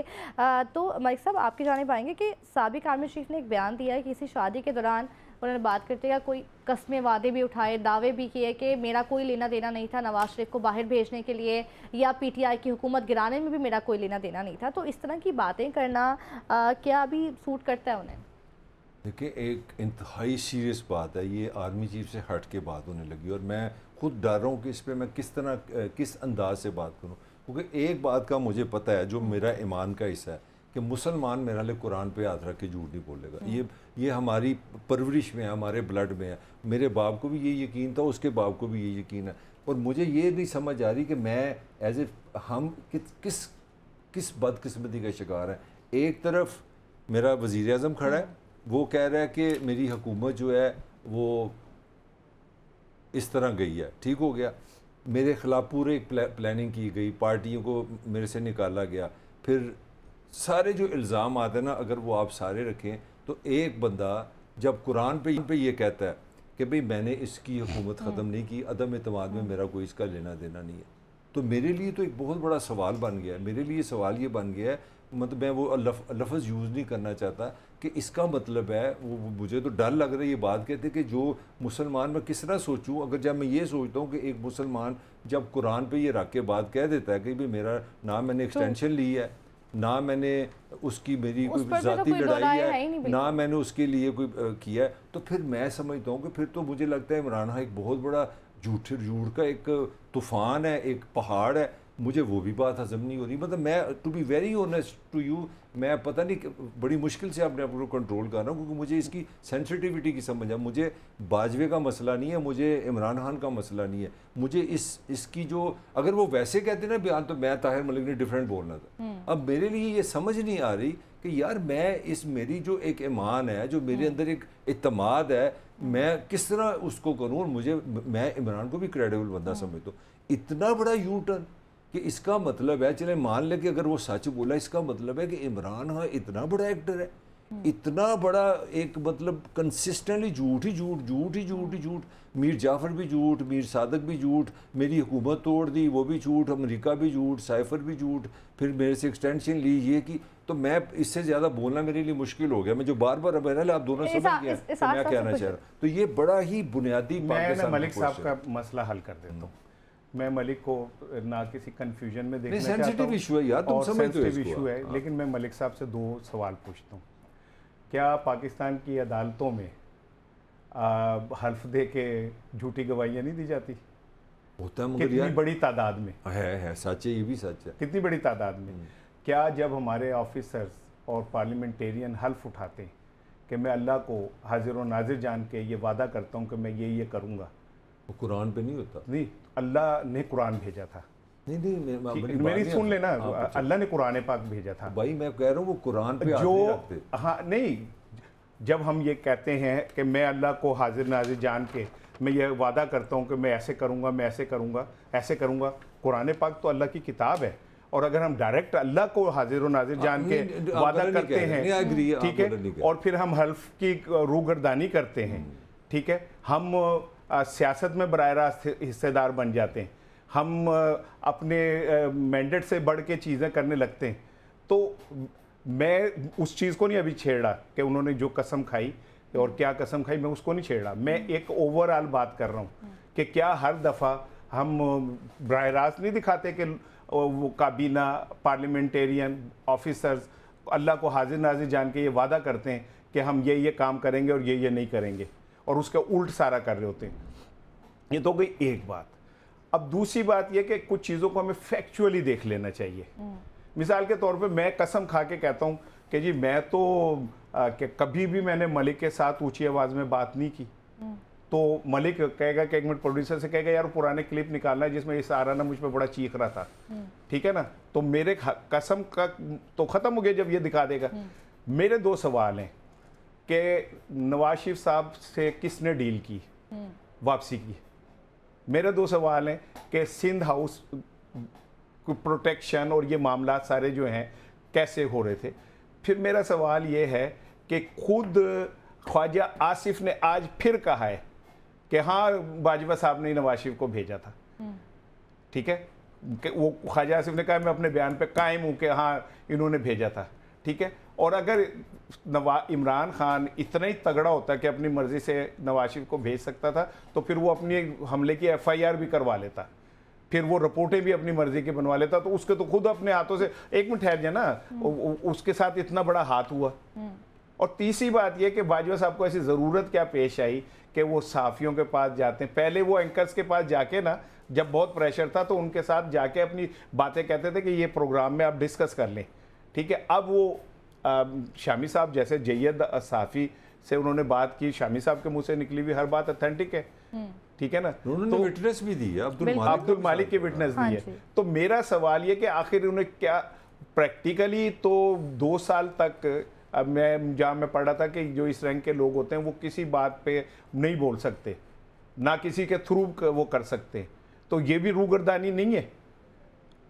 तो मलिक साहब आपकी जानिब आएंगे कि साबिक आर्मी चीफ ने एक बयान दिया है कि किसी शादी के दौरान उन्होंने बात करते हैं कोई कस्में वादे भी उठाए, दावे भी किए कि मेरा कोई लेना देना नहीं था नवाज शरीफ को बाहर भेजने के लिए या PTI की हुकूमत गिराने में भी मेरा कोई लेना देना नहीं था। तो इस तरह की बातें करना क्या अभी सूट करता है उन्हें? देखिए, एक इंतहाई सीरियस बात है, ये आर्मी चीफ से हट के बात होने लगी और मैं खुद डर रहा हूँ कि इस पर मैं किस अंदाज से बात करूँ, क्योंकि एक बात का मुझे पता है जो मेरा ईमान का हिस्सा है कि मुसलमान मेरा लिए कुरान पे हाथ रख के झूठ नहीं बोलेगा। ये हमारी परवरिश में है, हमारे ब्लड में है। मेरे बाप को भी ये यकीन था, उसके बाप को भी ये यकीन है। और मुझे ये नहीं समझ आ रही कि मैं एज ए हम किस बदकिस्मती का शिकार है। एक तरफ मेरा वज़ीर आज़म खड़ा है, वो कह रहा है कि मेरी हुकूमत जो है वो इस तरह गई है, ठीक हो गया। मेरे ख़िलाफ़ पूरे प्लानिंग की गई, पार्टियों को मेरे से निकाला गया। फिर सारे जो इल्ज़ाम आते हैं ना, अगर वो आप सारे रखें तो एक बंदा जब कुरान पे ये कहता है कि भाई मैंने इसकी हुकूमत ख़त्म नहीं की, अदम एतमाद में मेरा कोई इसका लेना देना नहीं है, तो मेरे लिए तो एक बहुत बड़ा सवाल बन गया है। मेरे लिए सवाल ये बन गया है, मतलब मैं वो लफ्ज़ यूज़ नहीं करना चाहता कि इसका मतलब है वो मुझे तो डर लग रहा है ये बात कहते कि जो मुसलमान, मैं किस तरह सोचूं अगर जब मैं ये सोचता हूँ कि एक मुसलमान जब कुरान पे ये रख के बात कह देता है कि भाई मेरा ना मैंने एक्सटेंशन ली है, ना मैंने उसकी मेरी कोई ज़ाती लड़ाई है, ना मैंने उसके लिए कोई किया है, तो फिर मैं समझता हूँ कि फिर तो मुझे लगता है इमरान खान एक बहुत बड़ा झूठ का एक तूफ़ान है, एक पहाड़ है। मुझे वो भी बात हजम नहीं हो रही। मतलब मैं to be very honest to you, मैं पता नहीं बड़ी मुश्किल से अपने आप को कंट्रोल कर रहा हूँ, क्योंकि मुझे इसकी सेंसिटिविटी की समझ है। मुझे बाजवे का मसला नहीं है, मुझे इमरान खान का मसला नहीं है, मुझे इसकी जो अगर वो वैसे कहते ना बयान तो मैं ताहिर मलिक ने डिफरेंट बोलना था। अब मेरे लिए ये समझ नहीं आ रही कि यार मैं मेरी जो एक ईमान है, जो मेरे अंदर एक इत्तमाद है, मैं किस तरह उसको करूँ। और मैं इमरान को भी क्रेडिबल बंदा समझता हूँ। इतना बड़ा यू टर्न कि इसका मतलब है, चले मान ले कि अगर वो सच बोला, इसका मतलब है कि इमरान खान इतना बड़ा एक्टर है, इतना बड़ा एक मतलब कंसिस्टेंटली झूठ। मीर जाफ़र भी झूठ, मीर सादक भी झूठ, मेरी हुकूमत तोड़ दी वो भी झूठ, अमेरिका भी झूठ, साइफर भी झूठ, फिर मेरे से एक्सटेंशन ली ये की। तो मैं इससे ज़्यादा बोलना मेरे लिए मुश्किल हो गया। मैं जो बार आप दोनों समझ गए तो मैं कहना चाह रहा हूँ। तो ये बड़ा ही बुनियादी मलिक साहब का मसला हल कर देता हूँ। मैं मलिक को ना किसी कंफ्यूजन में देखना चाहता हूँ, सेंसिटिव इशू है यार, तुम समझते हो इसको। इशू है, लेकिन मैं मलिक साहब से 2 सवाल पूछता हूँ। क्या पाकिस्तान की अदालतों में हल्फ दे के झूठी गवाहियाँ नहीं दी जाती? होता है, मगर कितनी बड़ी तादाद में है, सच है, ये भी सच है। कितनी बड़ी तादाद में? क्या जब हमारे ऑफिसर्स और पार्लियामेंटेरियन हल्फ उठाते हैं कि मैं अल्लाह को हाजिर व नाजिर जान के ये वादा करता हूँ कि मैं ये करूँगा, वो कुरान पे नहीं होता? नहीं, अल्लाह ने कुरान भेजा था। नहीं, मेरी सुन लेना, अल्लाह ने कुरान पाक भेजा था। भाई मैं कह रहा हूँ वो कुरान पे जो हाँ नहीं, जब हम ये कहते हैं कि मैं अल्लाह को हाजिर नाजिर जान के मैं ये वादा करता हूँ कि मैं ऐसे करूँगा, मैं ऐसे करूँगा, कुरान पाक तो अल्लाह की किताब है। और अगर हम डायरेक्ट अल्लाह को हाजिर नाजिर जान के वादा करते हैं, ठीक है, और फिर हम हल्फ की रूगर्दानी करते हैं, ठीक है, हम सियासत में बराह रास्त हिस्सेदार बन जाते हैं, हम अपने मैंडेट से बढ़ के चीज़ें करने लगते हैं। तो मैं उस चीज़ को नहीं अभी छेड़ रहा कि उन्होंने जो कसम खाई और क्या कसम खाई, मैं उसको नहीं छेड़ रहा। मैं एक ओवरऑल बात कर रहा हूँ कि क्या हर दफ़ा हम बराह रास्त नहीं दिखाते कि वो काबीना, पार्लियामेंटेरियन ऑफिसर्स अल्लाह को हाजिर नाजिर जान के ये वादा करते हैं कि हम ये काम करेंगे और ये नहीं करेंगे, और उसका उल्ट सारा कर रहे होते हैं। ये तो गई एक बात। अब दूसरी बात ये कि कुछ चीज़ों को हमें फैक्चुअली देख लेना चाहिए। मिसाल के तौर पे मैं कसम खा के कहता हूँ कि जी मैं तो कि कभी भी मैंने मलिक के साथ ऊंची आवाज़ में बात नहीं की। तो मलिक कहेगा कि एक मिनट, प्रोड्यूसर से कहेगा यार पुराने क्लिप निकालना है जिसमें ये साराना मुझ पर बड़ा चीख रहा था, ठीक है ना, तो मेरे कसम का तो ख़त्म हो गया जब ये दिखा देगा। मेरे दो सवाल हैं कि नवाज शरीफ साहब से किसने डील की वापसी की। मेरे दो सवाल हैं कि सिंध हाउस प्रोटेक्शन और ये मामला सारे जो हैं कैसे हो रहे थे। फिर मेरा सवाल ये है कि खुद ख्वाजा आसिफ ने आज फिर कहा है कि हाँ बाजवा साहब ने नवाज शरीफ को भेजा था, ठीक है, कि वो ख्वाजा आसिफ ने कहा मैं अपने बयान पे कायम हूँ कि हाँ इन्होंने भेजा था, ठीक है। और अगर इमरान खान इतना ही तगड़ा होता कि अपनी मर्जी से नवाज शरीफ को भेज सकता था तो फिर वो अपनी हमले की FIR भी करवा लेता, फिर वो रिपोर्टें भी अपनी मर्जी की बनवा लेता। तो उसके तो खुद अपने हाथों से, एक मिनट ठहर जाए ना, उसके साथ इतना बड़ा हाथ हुआ। और तीसरी बात यह कि बाजवा साहब को ऐसी ज़रूरत क्या पेश आई कि वो सहाफ़ियों के पास जाते हैं। पहले वो एंकर्स के पास जाके ना, जब बहुत प्रेशर था तो उनके साथ जाके अपनी बातें कहते थे कि ये प्रोग्राम में आप डिस्कस कर लें, ठीक है। अब वो शामी साहब जैसे जैयद सहाफ़ी से उन्होंने बात की, शामी साहब के मुंह से निकली हुई हर बात ऑथेंटिक है, ठीक है ना। उन्होंने तो विटनेस भी दी है, अब्दुल मालिक की विटनेस दी है। तो मेरा सवाल ये कि आखिर उन्हें क्या प्रैक्टिकली तो 2 साल तक, अब जहाँ मैं पढ़ रहा था कि जो इस रैंक के लोग होते हैं वो किसी बात पे नहीं बोल सकते, ना किसी के थ्रू वो कर सकते, तो ये भी रूगर्दानी नहीं है।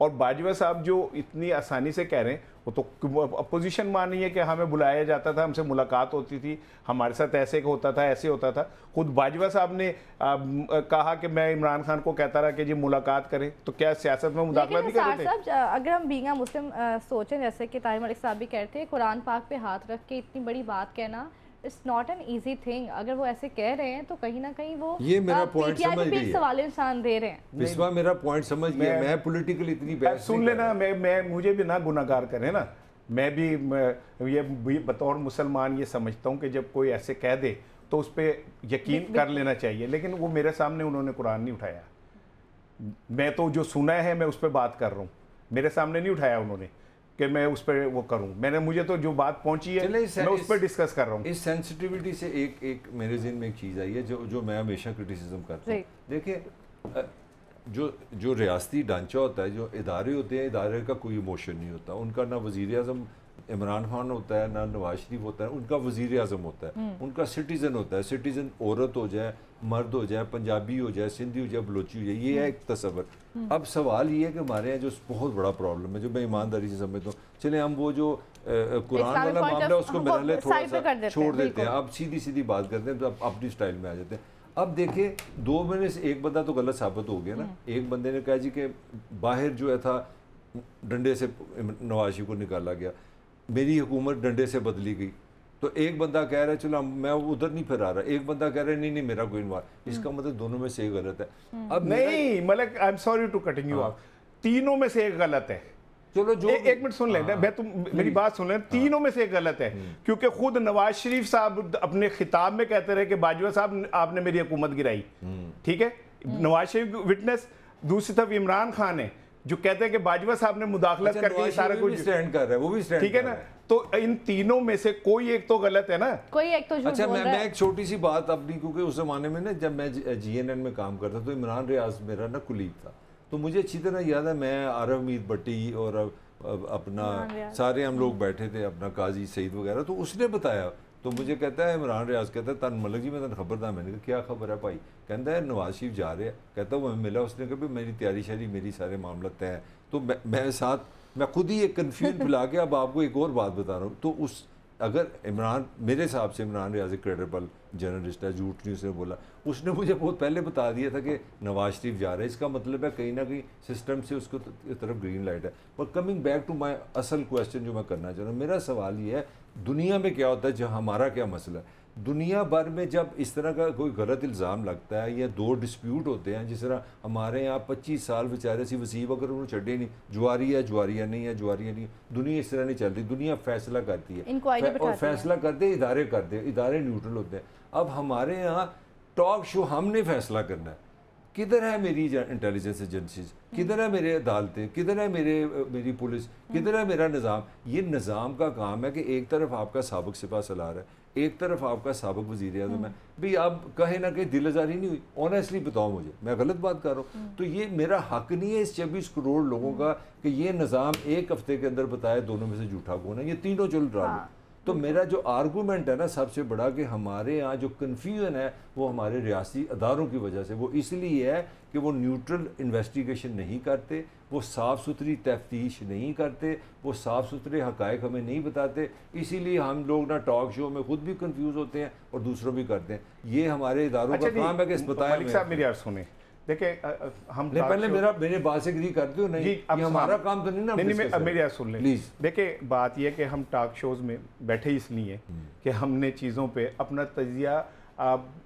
और बाजवा साहब जो इतनी आसानी से कह रहे हैं, वो तो अपोजिशन मान रही है कि हमें बुलाया जाता था, हमसे मुलाकात होती थी, हमारे साथ ऐसे होता था, ऐसे होता था। खुद बाजवा साहब ने कहा कि मैं इमरान खान को कहता रहा कि जी मुलाकात करें, तो क्या सियासत में मुदाखला नहीं करते थे? अगर हम बींगा मुस्लिम सोचें, जैसे कि ताहिर मलिक साहब भी कहते हैं, कुरान पाक पे हाथ रख के इतनी बड़ी बात कहना it's not an easy thing. अगर वो ऐसे कह रहे हैं तो कहीं ना कहीं वो ये मेरा पॉइंट समझ गई है, सवाल इंसान दे रहे हैं। बिस्वा मेरा पॉइंट समझ गया। मैं पॉलिटिकल इतनी बहस सुन लेना, मैं मुझे भी ना गुनाहगार करें ना, मैं भी ये बतौर मुसलमान ये समझता हूँ कि जब कोई ऐसे कह दे तो उस पर यकीन कर लेना चाहिए। लेकिन वो मेरे सामने उन्होंने कुरान नहीं उठाया, मैं तो जो सुना है मैं उस पर बात कर रहा हूँ, मेरे सामने नहीं उठाया उन्होंने कि मैं उस पर वो करूं। मुझे तो जो बात पहुंची है मैं उस पर डिस्कस कर रहा हूं। इस सेंसिटिविटी से एक मेरे ज़हन में एक चीज़ आई है जो मैं हमेशा क्रिटिसिज्म करता हूँ। देखिए, जो रियासती ढांचा होता है, जो इदारे होते हैं, इदारे का कोई इमोशन नहीं होता उनका। ना वज़ीर आज़म इमरान खान होता है, ना नवाज शरीफ होता है, उनका वज़ीर आज़म होता है, उनका सिटीज़न होता है। सिटीज़न औरत हो जाए, मर्द हो जाए, पंजाबी हो जाए, सिंधी हो जाए, बलोची हो जाए, ये है एक तस्वर। अब सवाल ये है कि हमारे यहाँ जो बहुत बड़ा प्रॉब्लम है, जो मैं ईमानदारी से समझता हूँ, चले हम वो जो कुरान वाला मामला है उसको मेरे लिए थोड़ा सा छोड़ देते हैं, अब सीधी सीधी बात करते हैं, तो अब अपनी स्टाइल में आ जाते हैं। अब देखिए, 2 महीने से एक बंदा तो गलत साबित हो गया ना। एक बंदे ने कहा जी कि बाहर जो है था डंडे से नवाज शरीफ को निकाला गया, मेरी हुकूमत डंडे से बदली गई। तो एक बंदा कह रहा है चलो मैं उधर नहीं फिर आ रहा, एक बंदा कह रहा है नहीं मेरा कोई इन्वॉल्व। इसका मतलब दोनों में से एक गलत है। अब नहीं Malik, I am sorry to cutting you off, तीनों में से एक गलत है। चलो जो एक मिनट सुन लेना, मैं तुम मेरी बात सुन लेना, तीनों में से एक गलत है। क्योंकि खुद नवाज शरीफ साहब अपने खिताब में कहते रहे कि बाजवा साहब आपने मेरी हुकूमत गिराई, ठीक है, नवाज शरीफ विटनेस। दूसरी तरफ इमरान खान है जो कहते हैं कि बाजवा साहब ने मुदाखलत करके सारा कुछ स्टैंड कर रहा है, वो भी स्टैंड, ठीक है ना। तो इन तीनों में से कोई एक तो गलत है ना, कोई एक तो झूठ अच्छा बोल रहा है। मैं एक छोटी सी बात अपनी, क्योंकि उस जमाने में ना जब मैं GNN में काम करता तो इमरान रियाज मेरा ना कुलीग था, तो मुझे अच्छी तरह याद है, मैं आरव मीर भट्टी और अपना सारे हम लोग बैठे थे, अपना काजी सईद वगैरह, तो उसने बताया। तो मुझे कहता है इमरान रियाज, कहता है तन मलिक जी मैं तन खबर था। मैंने कहा क्या खबर है भाई? कहता है नवाज शरीफ जा रहे हैं। कहता है वो मिला, उसने कहा मेरी तैयारी शारी मेरी सारे मामला तय है। तो मैं खुद ही एक कन्फ्यूजन फैला के अब आपको एक और बात बता रहा हूँ। तो उस अगर इमरान, मेरे हिसाब से इमरान रियाज क्रेडिबल जर्नलिस्ट है, झूठ नहीं उसने बोला, उसने मुझे बहुत पहले बता दिया था कि नवाज शरीफ जा रहे हैं, इसका मतलब है कहीं ना कहीं सिस्टम से उसको तरफ ग्रीन लाइट है। पर कमिंग बैक टू माई असल क्वेश्चन जो मैं करना चाह रहा हूँ, मेरा सवाल ये है दुनिया में क्या होता है, जो हमारा क्या मसला है दुनिया भर में, जब इस तरह का कोई गलत इल्ज़ाम लगता है या दो डिस्प्यूट होते हैं, जिस तरह हमारे यहाँ 25 साल बेचारे सी वसीब अगर उन्होंने छड़े नहीं, जुआरिया नहीं है, जुआरिया नहीं है, दुनिया इस तरह नहीं चलती, दुनिया फैसला करती है और फैसला करते इदारे न्यूट्रल होते हैं। अब हमारे यहाँ टॉक शो, हमने फैसला करना है, किधर है मेरी इंटेलिजेंस एजेंसीज, किधर है मेरे अदालतें, किधर है मेरी पुलिस, किधर है मेरा निज़ाम। ये निज़ाम का काम है कि एक तरफ आपका साबिक सिपा सलार है, एक तरफ आपका साबिक वज़ीर आज़म है, भाई आप कहे ना कि दिल आज़ारी नहीं हुई, ऑनेस्टली बताओ मुझे, मैं गलत बात कर रहा हूँ तो ये मेरा हक नहीं है इस 24 करोड़ लोगों का कि ये निज़ाम एक हफ्ते के अंदर बताए दोनों में से झूठा कौन है, ये तीनों चल रहा है। तो मेरा जो आर्गूमेंट है ना सबसे बड़ा, कि हमारे यहाँ जो कन्फ्यूजन है वो हमारे रियासी अदारों की वजह से, वो इसलिए है कि वो न्यूट्रल इन्वेस्टिगेशन नहीं करते, वो साफ़ सुथरी तफ्तीश नहीं करते, वो साफ़ सुथरे हक़ाइक़ हमें नहीं बताते, इसीलिए हम लोग ना टॉक शो में खुद भी कंफ्यूज होते हैं और दूसरों भी करते हैं। ये हमारे इदारों का काम है कि बताएं। मेरी यार सुने, देखिए हम पहले मेरे बात से एग्री करते हो नहीं, ये हमारा काम तो नहीं ना। नहीं, मेरी यार सुन लें प्लीज। देखिए बात ये कि हम टॉक शोज में बैठे इसलिए कि हमने चीज़ों पे अपना तजिया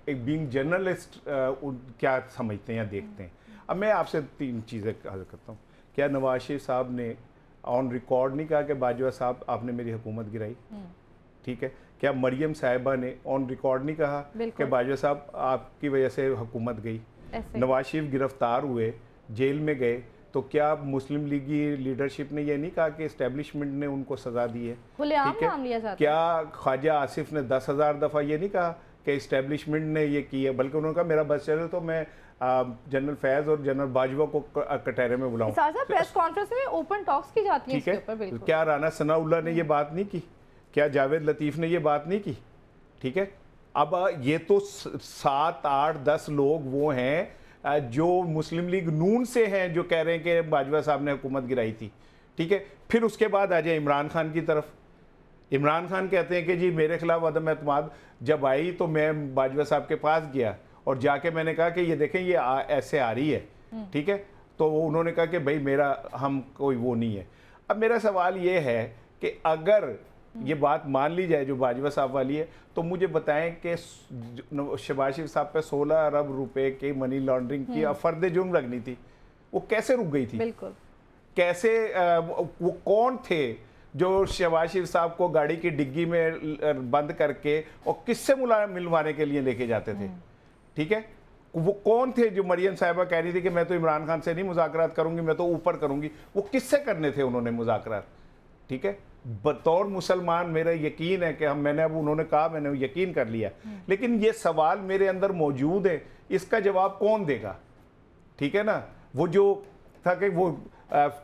एक बीइंग जर्नलिस्ट क्या समझते हैं या देखते हैं। अब मैं आपसे 3 चीज़ें अर्ज करता हूँ। क्या नवाज शरीफ साहब ने ऑन रिकॉर्ड नहीं कहा कि बाजवा साहब आपने मेरी हुकूमत गिराई? ठीक है। क्या मरियम साहिबा ने ऑन रिकॉर्ड नहीं कहा कि बाजवा साहब आपकी वजह से हुकूमत गई? नवाज शरीफ गिरफ्तार हुए, जेल में गए, तो क्या मुस्लिम लीगी लीडरशिप ने ये नहीं कहा कि इस्टेब्लिशमेंट ने उनको सज़ा दी है? ठीक है। क्या ख्वाजा आसिफ ने 10,000 दफ़ा ये नहीं कहा कि इस्टेब्लिशमेंट ने ये की है, बल्कि उन्होंने कहा मेरा बस चले तो मैं जनरल फैज़ और जनरल बाजवा को कटहरे में बुलाऊं। प्रेस कॉन्फ्रेंस में ओपन टॉक्स की जाती है इसके ऊपर, बिल्कुल। क्या राना सनाउल्लाह ने ये बात नहीं की? क्या जावेद लतीफ़ ने ये बात नहीं की? ठीक है। अब ये तो 7, 8, 10 लोग वो हैं जो मुस्लिम लीग नून से हैं जो कह रहे हैं कि बाजवा साहब ने हुकूमत गिराई थी। ठीक है। फिर उसके बाद आ जाए इमरान खान की तरफ। इमरान खान कहते हैं कि जी मेरे खिलाफ अदम एतमाद जब आई तो मैं बाजवा साहब के पास गया और जाके मैंने कहा कि ये देखें ये ऐसे आ रही है। ठीक है। तो उन्होंने कहा कि भाई मेरा हम कोई वो नहीं है। अब मेरा सवाल ये है कि अगर ये बात मान ली जाए जो बाजवा साहब वाली है, तो मुझे बताएं कि शहबाज शरीफ साहब पे 16 अरब रुपए की मनी लॉन्ड्रिंग की फर्द जुर्म लगनी थी, वो कैसे रुक गई थी? बिल्कुल। कैसे वो कौन थे जो शहबाज शरीफ साहब को गाड़ी की डिग्गी में बंद करके और किससे मिलवाने के लिए लेके जाते थे? ठीक है। वो कौन थे जो मरियम साहिबा कह रही थी कि मैं तो इमरान खान से नहीं मुज़ाकरात करूंगी, मैं तो ऊपर करूंगी? वो किससे करने थे उन्होंने मुज़ाकरात? ठीक है। बतौर मुसलमान मेरा यकीन है कि मैंने अब उन्होंने कहा, मैंने यकीन कर लिया, लेकिन ये सवाल मेरे अंदर मौजूद है, इसका जवाब कौन देगा? ठीक है ना। वो जो था कि वो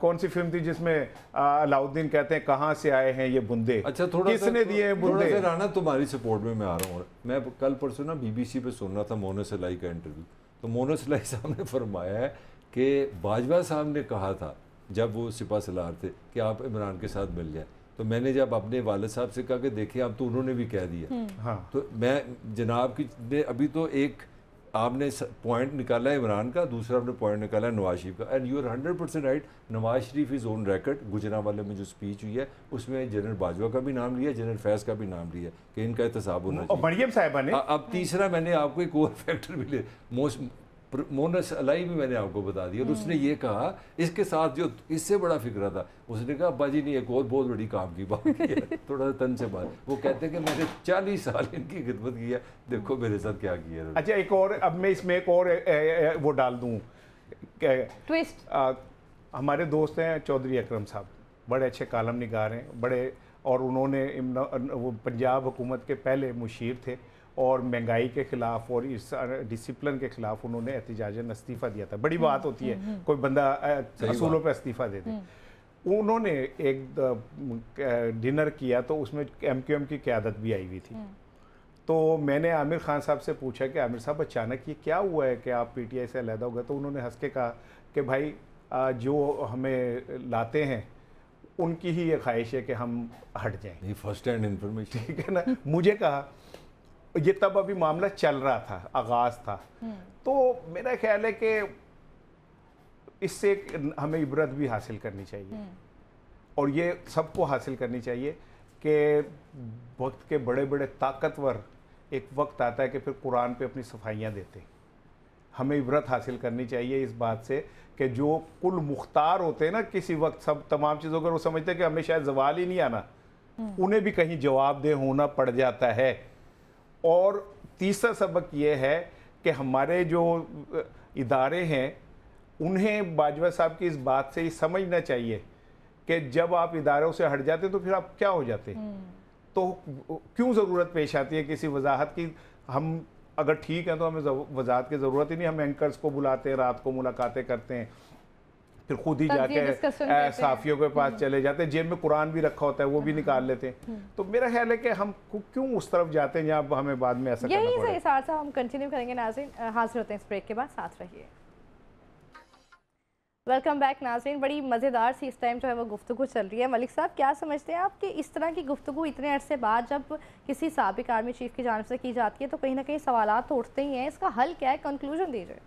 कौन सी फिल्म थी जिसमें अलाउद्दीन कहते हैं कहाँ से आए हैं ये बुंदे? अच्छा, थोड़ा किसने दिए हैं बुंदे? थोड़ा सा राना तुम्हारी सपोर्ट में मैं आ रहा हूँ। मैं कल परसों ना BBC पे सुन रहा था मोना सलाई का इंटरव्यू, तो मोना सलाई साहब ने फरमाया है कि बाजवा साहब ने कहा था जब वो सिपा सलार थे कि आप इमरान के साथ मिल जाए, तो मैंने जब अपने वालिद साहब से कहा कि देखिए अब तो उन्होंने भी कह दिया। हाँ। तो मैं जनाब की ने अभी तो एक आपने पॉइंट निकाला है इमरान का, दूसरा आपने पॉइंट निकाला है नवाज शरीफ का, and you are 100% right. Nawaz Sharif is on record, गुजरांवाले में जो स्पीच हुई है उसमें जनरल बाजवा का भी नाम लिया, जनरल फैज़ का भी नाम लिया कि इनका एहतसाब होना चाहिए। मरियम साहिबा ने अब तीसरा मैंने आपको एक और फैक्टर भी ले, मोना सलाई भी मैंने आपको बता दिया। और उसने ये कहा इसके साथ जो इससे बड़ा फिक्रा था, उसने कहा अब्बा जी ने एक और बहुत बड़ी काम की बात की है। थोड़ा सा तन से बात, वो कहते हैं कि मैंने 40 साल इनकी खिदमत की है, देखो मेरे साथ क्या किया है। अच्छा, एक और, अब मैं इसमें एक और वो डाल दूँ ट्विस्ट। हमारे दोस्त हैं चौधरी अकरम साहब, बड़े अच्छे कालम निगार हैं, बड़े, और उन्होंने वो पंजाब हुकूमत के पहले मुशीर थे और महंगाई के ख़िलाफ़ और इस डिसिप्लिन के ख़िलाफ़ उन्होंने एहतिजाजन इस्तीफ़ा दिया था। बड़ी बात होती है कोई बंदा असूलों पे इस्तीफ़ा दे दे। उन्होंने एक डिनर किया तो उसमें MQM की क़यादत भी आई हुई थी। तो मैंने आमिर खान साहब से पूछा कि आमिर साहब अचानक ये क्या हुआ है कि आप PTI से अलहदा हो गए? तो उन्होंने हंस के कहा कि भाई जो हमें लाते हैं उनकी ही ये ख्वाहिश है कि हम हट जाएं। ये फर्स्ट हैंड इंफॉर्मेशन, ठीक है ना। मुझे कहा, ये तब अभी मामला चल रहा था, आगाज था, तो मेरा ख्याल है कि इससे हमें इबरत भी हासिल करनी चाहिए, और ये सबको हासिल करनी चाहिए कि वक्त के बड़े बड़े ताकतवर एक वक्त आता है कि फिर कुरान पे अपनी सफाइयाँ देते हैं। हमें इबरत हासिल करनी चाहिए इस बात से कि जो कुल मुख्तार होते हैं ना किसी वक्त, सब तमाम चीज़ों को वो समझते हैं कि हमें शायद जवाल ही नहीं आना, उन्हें भी कहीं जवाबदेह होना पड़ जाता है। और तीसरा सबक ये है कि हमारे जो इदारे हैं उन्हें बाजवा साहब की इस बात से ही समझना चाहिए कि जब आप इदारों से हट जाते तो फिर आप क्या हो जाते, तो क्यों ज़रूरत पेश आती है किसी वजाहत की। हम अगर ठीक है तो हमें वजाहत की ज़रूरत ही नहीं, हम एंकर्स को बुलाते हैं, रात को मुलाकातें करते हैं, फिर खुद ही जाके साफियों के पास चले जाते हैं, जेब में कुरान भी रखा होता है वो भी निकाल लेते हैं। तो मेरा ख्याल है कि हम क्यों उस तरफ जाते हैं जहाँ हमें बाद में ऐसा करना पड़े। यही साथ साथ हम कंटिन्यू करेंगे नाज़रीन, हाजिर होते हैं इस ब्रेक के बाद, साथ रहिए। वेलकम बैक नाज़रीन। बड़ी मज़ेदार सी इस टाइम जो है वो गुफ्तगू चल रही है। मलिक साहब, क्या समझते हैं आप कि इस तरह की गुफ्तगू इतने अरसे बाद जब किसी साबिक आर्मी चीफ की जानिब से की जाती है तो कहीं ना कहीं सवालात तो उठते ही हैं, इसका हल क्या है, कंक्लूजन दीजिए।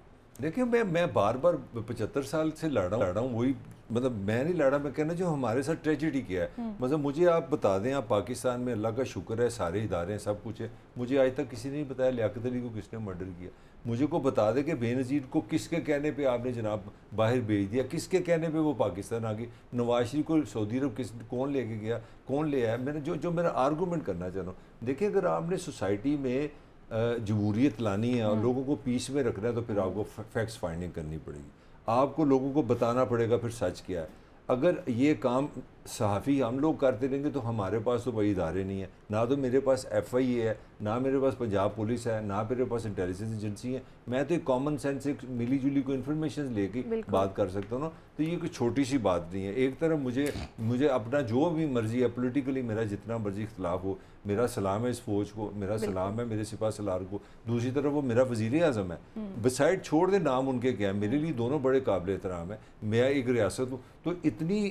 देखिए, मैं बार बार 75 साल से लड़ा हूँ वही, मतलब मैं नहीं लड़ा, मैं कहना जो हमारे साथ ट्रेजिडी क्या है। मतलब मुझे आप बता दें, आप पाकिस्तान में अल्लाह का शुक्र है सारे इदारे हैं, सब कुछ है, मुझे आज तक किसी ने नहीं बताया लियाकत अली को किसने मर्डर किया। मुझे को बता दे कि बेनज़ीर को किसके कहने पे आपने जनाब बाहर भेज दिया, किसके कहने पे वो पाकिस्तान आ गई, नवाज शरीफ को सऊदी अरब कौन लेके गया, कौन ले आया। मैंने जो मेरा आर्गूमेंट करना चाह रहा हूँ, देखिए अगर आपने सोसाइटी में जमहूरियत लानी है और लोगों को पीस में रखना है तो फिर आपको फैक्ट्स फाइंडिंग करनी पड़ेगी, आपको लोगों को बताना पड़ेगा फिर सच क्या है। अगर ये काम सहाफ़ी हम लोग करते रहेंगे तो हमारे पास तो भाई इदारे नहीं है, ना तो मेरे पास FIA है, ना मेरे पास पंजाब पुलिस है, ना मेरे पास इंटेलिजेंस एजेंसी है। मैं तो एक कॉमन सेंस, एक मिली जुली को इन्फॉर्मेशन लेके बात कर सकता हूँ ना। तो ये कोई छोटी सी बात नहीं है। एक तरफ मुझे अपना जो भी मर्जी है, पोलिटिकली मेरा जितना मर्जी इख्तलाफ हो, मेरा सलाम है इस फौज को, मेरा सलाम है मेरे सिपा सलार को, दूसरी तरफ वो मेरा वज़ीर आज़म है। बिसाइड छोड़ दे नाम उनके क्या है, मेरे लिए दोनों बड़े काबिल एहतराम है। मैं एक रियासत हूँ, तो इतनी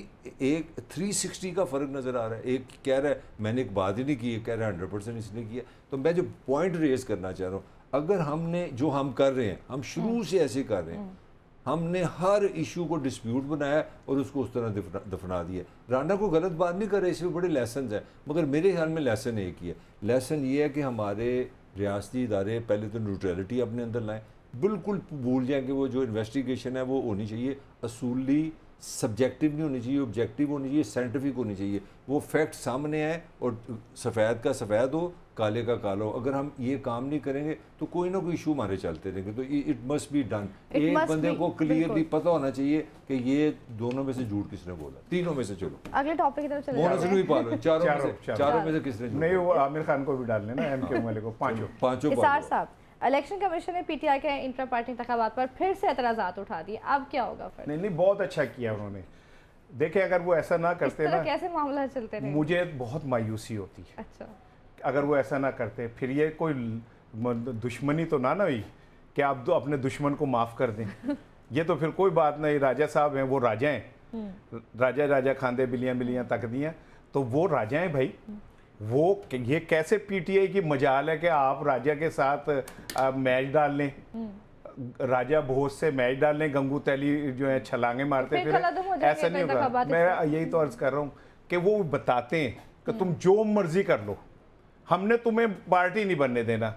एक 360 का फ़र्क नज़र आ रहा है। एक कह रहा है मैंने एक बात ही नहीं की, कह रहा है 100% इसने किया। तो मैं जो पॉइंट रेज करना चाह रहा हूँ, अगर हमने जो हम कर रहे हैं, हम शुरू से ऐसे कर रहे हैं, हमने हर इशू को डिस्प्यूट बनाया और उसको उस तरह दफना दिया। राना को गलत बात नहीं कर रहे, इसमें बड़े लेसन हैं, मगर मेरे ख्याल में लेसन एक ही है। लेसन ये है कि हमारे रियासती इदारे पहले तो न्यूट्रलिटी अपने अंदर लाएँ, बिल्कुल भूल जाएँ कि वो जो इन्वेस्टिगेशन है वो होनी चाहिए असूली, सब्जेक्टिव नहीं होनी चाहिए, ऑब्जेक्टिव होनी चाहिए, साइंटिफिक होनी चाहिए। वो फैक्ट सामने आए और सफ़ेद का सफ़ेद हो, काले का काला हो। अगर हम ये काम नहीं करेंगे तो कोई ना कोई इशू हमारे चलते रहेंगे। तो इट मस्ट बी डन। एक बंदे को क्लियरली पता होना चाहिए कि ये दोनों में से झूठ किसने बोला, तीनों में से। चलो अगले टॉपिक की तरफ चले जाओ। चारों में से किसने झूठ नहीं, वो आमिर खान को भी डाल लेना, MK वाले को, पांचों। इलेक्शन कमीशन ने PTI के इंटर पार्टी इंतखाबात पर फिर से एतराज़ात उठा दिए, अब क्या होगा फिर? नहीं, बहुत अच्छा किया उन्होंने। देखिए, अगर वो ऐसा ना करते ना, कैसे मामला चलते रहे, मुझे बहुत मायूसी होती है। अच्छा, अगर वो ऐसा ना करते, फिर ये कोई दुश्मनी तो ना हुई कि आप तो अपने दुश्मन को माफ़ कर दें। ये तो फिर कोई बात नहीं, राजा साहब हैं, वो राजा हैं, राजा खांदे बिलियाँ बिलियाँ तक दियाँ, तो वो राजा हैं भाई। वो ये कैसे PTI की मजाल है कि आप राजा के साथ मैच डाल लें, राजा भोज से मैच डाल लें, गंगू तैली जो है छलांगे मारते फिर ऐसा नहीं होगा। मैं यही तो अर्ज कर रहा हूँ कि वो बताते हैं कि तुम जो मर्जी कर लो, हमने तुम्हें पार्टी नहीं बनने देना,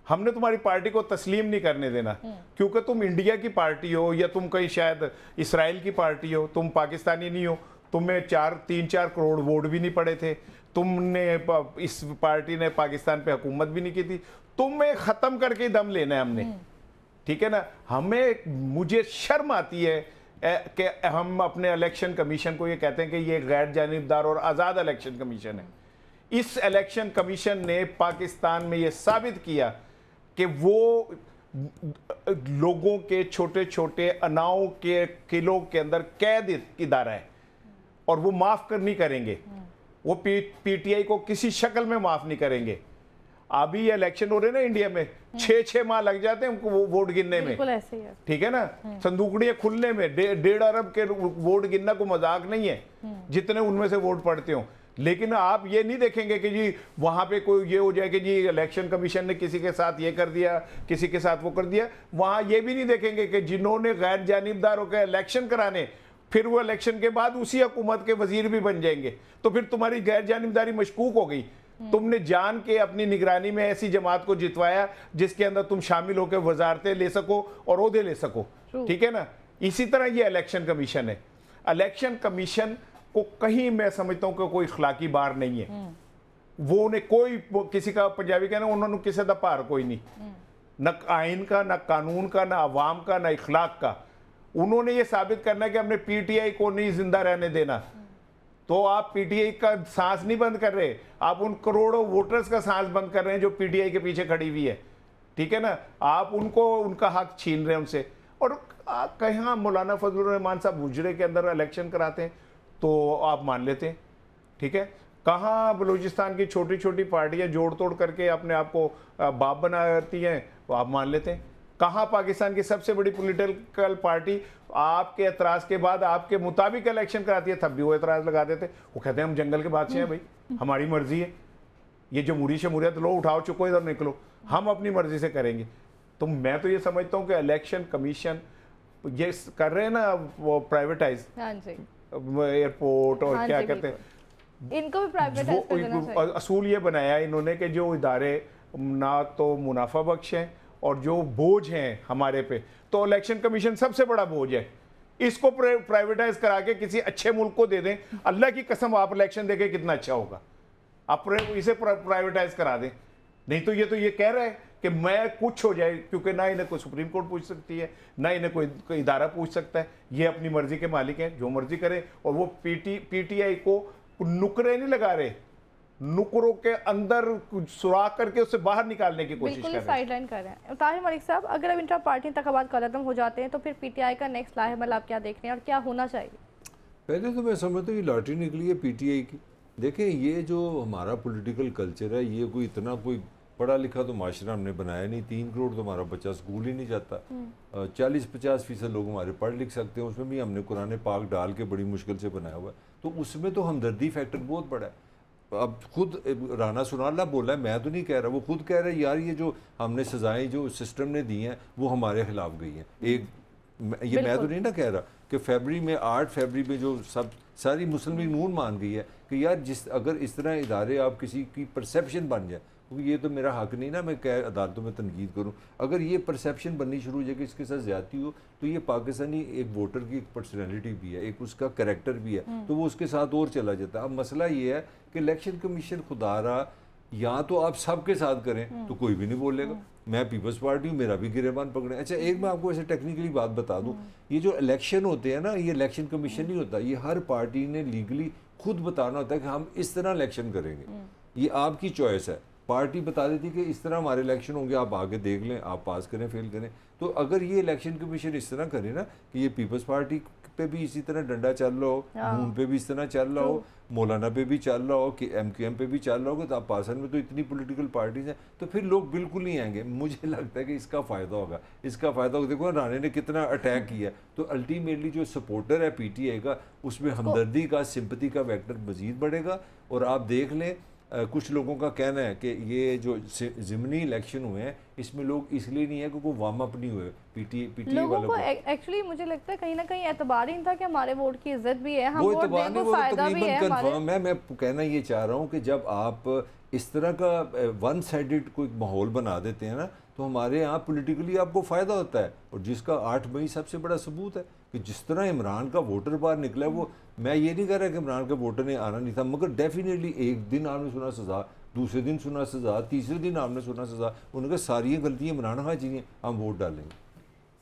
हमने तुम्हारी पार्टी को तस्लीम नहीं करने देना, क्योंकि तुम इंडिया की पार्टी हो या तुम कहीं शायद इसराइल की पार्टी हो, तुम पाकिस्तानी नहीं हो, तुम्हें 3-4 करोड़ वोट भी नहीं पड़े थे, तुमने इस पार्टी ने पाकिस्तान पे हुकूमत भी नहीं की थी, तुम्हें ख़त्म करके दम लेना है हमने, ठीक है ना। मुझे शर्म आती है कि हम अपने इलेक्शन कमीशन को ये कहते हैं कि ये गैर जानिबदार और आज़ाद इलेक्शन कमीशन है। इस इलेक्शन कमीशन ने पाकिस्तान में ये साबित किया कि वो लोगों के छोटे छोटे अनाओं के किलों के अंदर कैद इदारा है और वो माफ़ नहीं करेंगे, वो PTI को किसी शक्ल में माफ़ नहीं करेंगे। अभी ये इलेक्शन हो रहे हैं ना इंडिया में, 6-6 माह लग जाते हैं हमको वोट गिनने में। बिल्कुल ऐसे ही है। ठीक है ना, संदूकड़ियां खुलने में 1.5 अरब के वोट गिनना को मजाक नहीं है, जितने उनमें से वोट पड़ते हो। लेकिन आप ये नहीं देखेंगे कि जी वहां पे कोई ये हो जाए कि जी इलेक्शन कमीशन ने किसी के साथ ये कर दिया, किसी के साथ वो कर दिया। वहां ये भी नहीं देखेंगे कि जिन्होंने गैर जानिबदार होकर इलेक्शन कराने, फिर वो इलेक्शन के बाद उसी हुकूमत के वजीर भी बन जाएंगे, तो फिर तुम्हारी गैर जानिबदारी मशकूक हो गई। तुमने जान के अपनी निगरानी में ऐसी जमात को जितवाया जिसके अंदर तुम शामिल होकर वजारतें ले सको और ओहदे ले सको। ठीक है ना, इसी तरह ये इलेक्शन कमीशन है। इलेक्शन कमीशन को कहीं मैं समझता हूं कि कोई इखलाकी बार नहीं है। वो उन्हें कोई किसी का, पंजाबी कहना, उन्होंने किसी का भार कोई नहीं, न आइन का, न कानून का, न अवाम का, न इखलाक का। उन्होंने ये साबित करना है कि हमने पीटीआई को नहीं जिंदा रहने देना। तो आप पीटीआई का सांस नहीं बंद कर रहे, आप उन करोड़ों वोटर्स का सांस बंद कर रहे हैं जो पीटीआई के पीछे खड़ी हुई है। ठीक है ना, आप उनको उनका हक छीन रहे हैं उनसे। और कहाँ मौलाना फजलुर रहमान साहब हुजरे के अंदर इलेक्शन कराते हैं तो आप मान लेते हैं। ठीक है, कहाँ बलूचिस्तान की छोटी छोटी पार्टियां जोड़ तोड़ करके अपने आप को बाप बनाती हैं तो आप मान लेते हैं। कहाँ पाकिस्तान की सबसे बड़ी पॉलिटिकल पार्टी आपके एतराज़ के बाद आपके मुताबिक इलेक्शन कराती है, तब भी वो एतराज़ लगा देते। वो कहते हैं हम जंगल के बादशाह हैं भाई, हमारी मर्जी है, ये जमहूरी शमूरियत लो, उठाओ चुको, इधर निकलो, हम अपनी मर्जी से करेंगे। तो मैं तो ये समझता हूँ कि इलेक्शन कमीशन ये कर रहे हैं ना, वो प्राइवेटाइज एयरपोर्ट और क्या कहते हैं, इनको भी प्राइवेटाइज कर देना चाहिए। असूल ये बनाया इन्होंने कि जो इदारे ना तो मुनाफा बख्श हैं और जो बोझ हैं हमारे पे, तो इलेक्शन कमीशन सबसे बड़ा बोझ है। इसको प्राइवेटाइज करा के किसी अच्छे मुल्क को दे दें, अल्लाह की कसम आप इलेक्शन देखें कितना अच्छा होगा। आप इसे प्राइवेटाइज करा दें। नहीं तो ये कह रहा है कि मैं कुछ हो जाए, क्योंकि ना इन्हें कोई सुप्रीम कोर्ट पूछ सकती है, ना इन्हें कोई इदारा पूछ सकता है। ये अपनी मर्जी के मालिक हैं, जो मर्जी करें। और वो पीटीआई को नुकरे नहीं लगा रहे, नुकरों के अंदर सुराख करके उससे बाहर निकालने की कोशिश कर रहे हैं, साइडलाइन कर रहे हैं। ताहिर मलिक साहब, अगर अब इंटर पार्टी इंतखाबात खत्म हो जाते हैं तो फिर पीटीआई का नेक्स्ट लाहेमल आप क्या देख रहे हैं और क्या होना चाहिए? पहले तो मैं समझता हूँ ये लॉटरी निकली है पीटीआई की। देखें, ये जो हमारा पॉलिटिकल कल्चर है, ये कोई इतना कोई पढ़ा लिखा तो माशरा हमने बनाया नहीं। 3 करोड़ तो हमारा बच्चा स्कूल ही नहीं जाता। 40-50% लोग हमारे पढ़ लिख सकते हैं, उसमें भी हमने कुरान पाक डाल के बड़ी मुश्किल से बनाया हुआ है। तो उसमें तो हमदर्दी फैक्टर बहुत बड़ा है। अब खुद राना सुनाला बोला है, मैं तो नहीं कह रहा, वो खुद कह रहे हैं यार ये जो हमने सजाएं जो सिस्टम ने दी हैं वो हमारे खिलाफ गई हैं। ये मैं तो नहीं ना कह रहा कि फरवरी में 8 फरवरी में जो सारी मुस्लिम लीग नून मान गई है कि यार अगर इस तरह इदारे आप किसी की परसेप्शन बन जाए, क्योंकि ये तो मेरा हक नहीं ना मैं कह अदालतों में तनकीद करूं, अगर ये परसेप्शन बननी शुरू हो जाए कि इसके साथ ज्यादती हो, तो ये पाकिस्तानी एक वोटर की एक पर्सनैलिटी भी है, एक उसका कैरेक्टर भी है, तो वो उसके साथ और चला जाता है। अब मसला ये है कि इलेक्शन कमीशन खुदारा या तो आप सबके साथ करें तो कोई भी नहीं बोलेगा, मैं पीपल्स पार्टी हूँ, मेरा भी गिरेबान पकड़े। अच्छा, एक मैं आपको ऐसे टेक्निकली बात बता दूं, ये जो इलेक्शन होते हैं ना, ये इलेक्शन कमीशन नहीं होता, ये हर पार्टी ने लीगली खुद बताना होता है कि हम इस तरह इलेक्शन करेंगे। ये आपकी चॉइस है। पार्टी बता देती कि इस तरह हमारे इलेक्शन होंगे, आप आगे देख लें, आप पास करें फेल करें। तो अगर ये इलेक्शन कमीशन इस तरह करे ना कि ये पीपल्स पार्टी पे भी इसी तरह डंडा चल रहा हो, नून पे भी इस तरह चल रहा हो, मौलाना पे भी चल रहा हो, कि एमक्यूएम पे भी चल रहा होगा, तो आप पाकिस्तान में तो इतनी पॉलिटिकल पार्टीज हैं, तो फिर लोग बिल्कुल नहीं आएंगे। मुझे लगता है कि इसका फ़ायदा होगा, इसका फ़ायदा होगा। देखो राणे ने कितना अटैक किया, तो अल्टीमेटली जो सपोर्टर है पीटीआई का, उसमें हमदर्दी का, सिंपैथी का वेक्टर मजीद बढ़ेगा। और आप देख लें, कुछ लोगों का कहना है कि ये जो ज़िमनी इलेक्शन हुए हैं, इसमें लोग इसलिए नहीं है क्योंकि वार्म अप नहीं हुए पीटीआई वालों को। एक्चुअली मुझे लगता है कहीं ना कहीं एतबार ही नहीं था कि हमारे वोट की इज्जत भी है, हम वोट दें तो फायदा भी है हमारे। मैं कहना ये चाह रहा हूँ कि जब आप इस तरह का वन साइडेड कोई माहौल बना देते हैं ना, तो हमारे यहाँ पॉलिटिकली आपको फ़ायदा होता है। और जिसका 8 मई सबसे बड़ा सबूत है कि जिस तरह इमरान का वोटर बाहर निकला है, वो मैं ये नहीं कह रहा कि इमरान के वोटर ने आना नहीं था, मगर डेफिनेटली एक दिन आपने सुना सज़ा, दूसरे दिन सुना सज़ा, तीसरे दिन आपने सुना सज़ा, उनका सारी गलतियाँ इमरान हाजी हैं, हम वोट डालेंगे।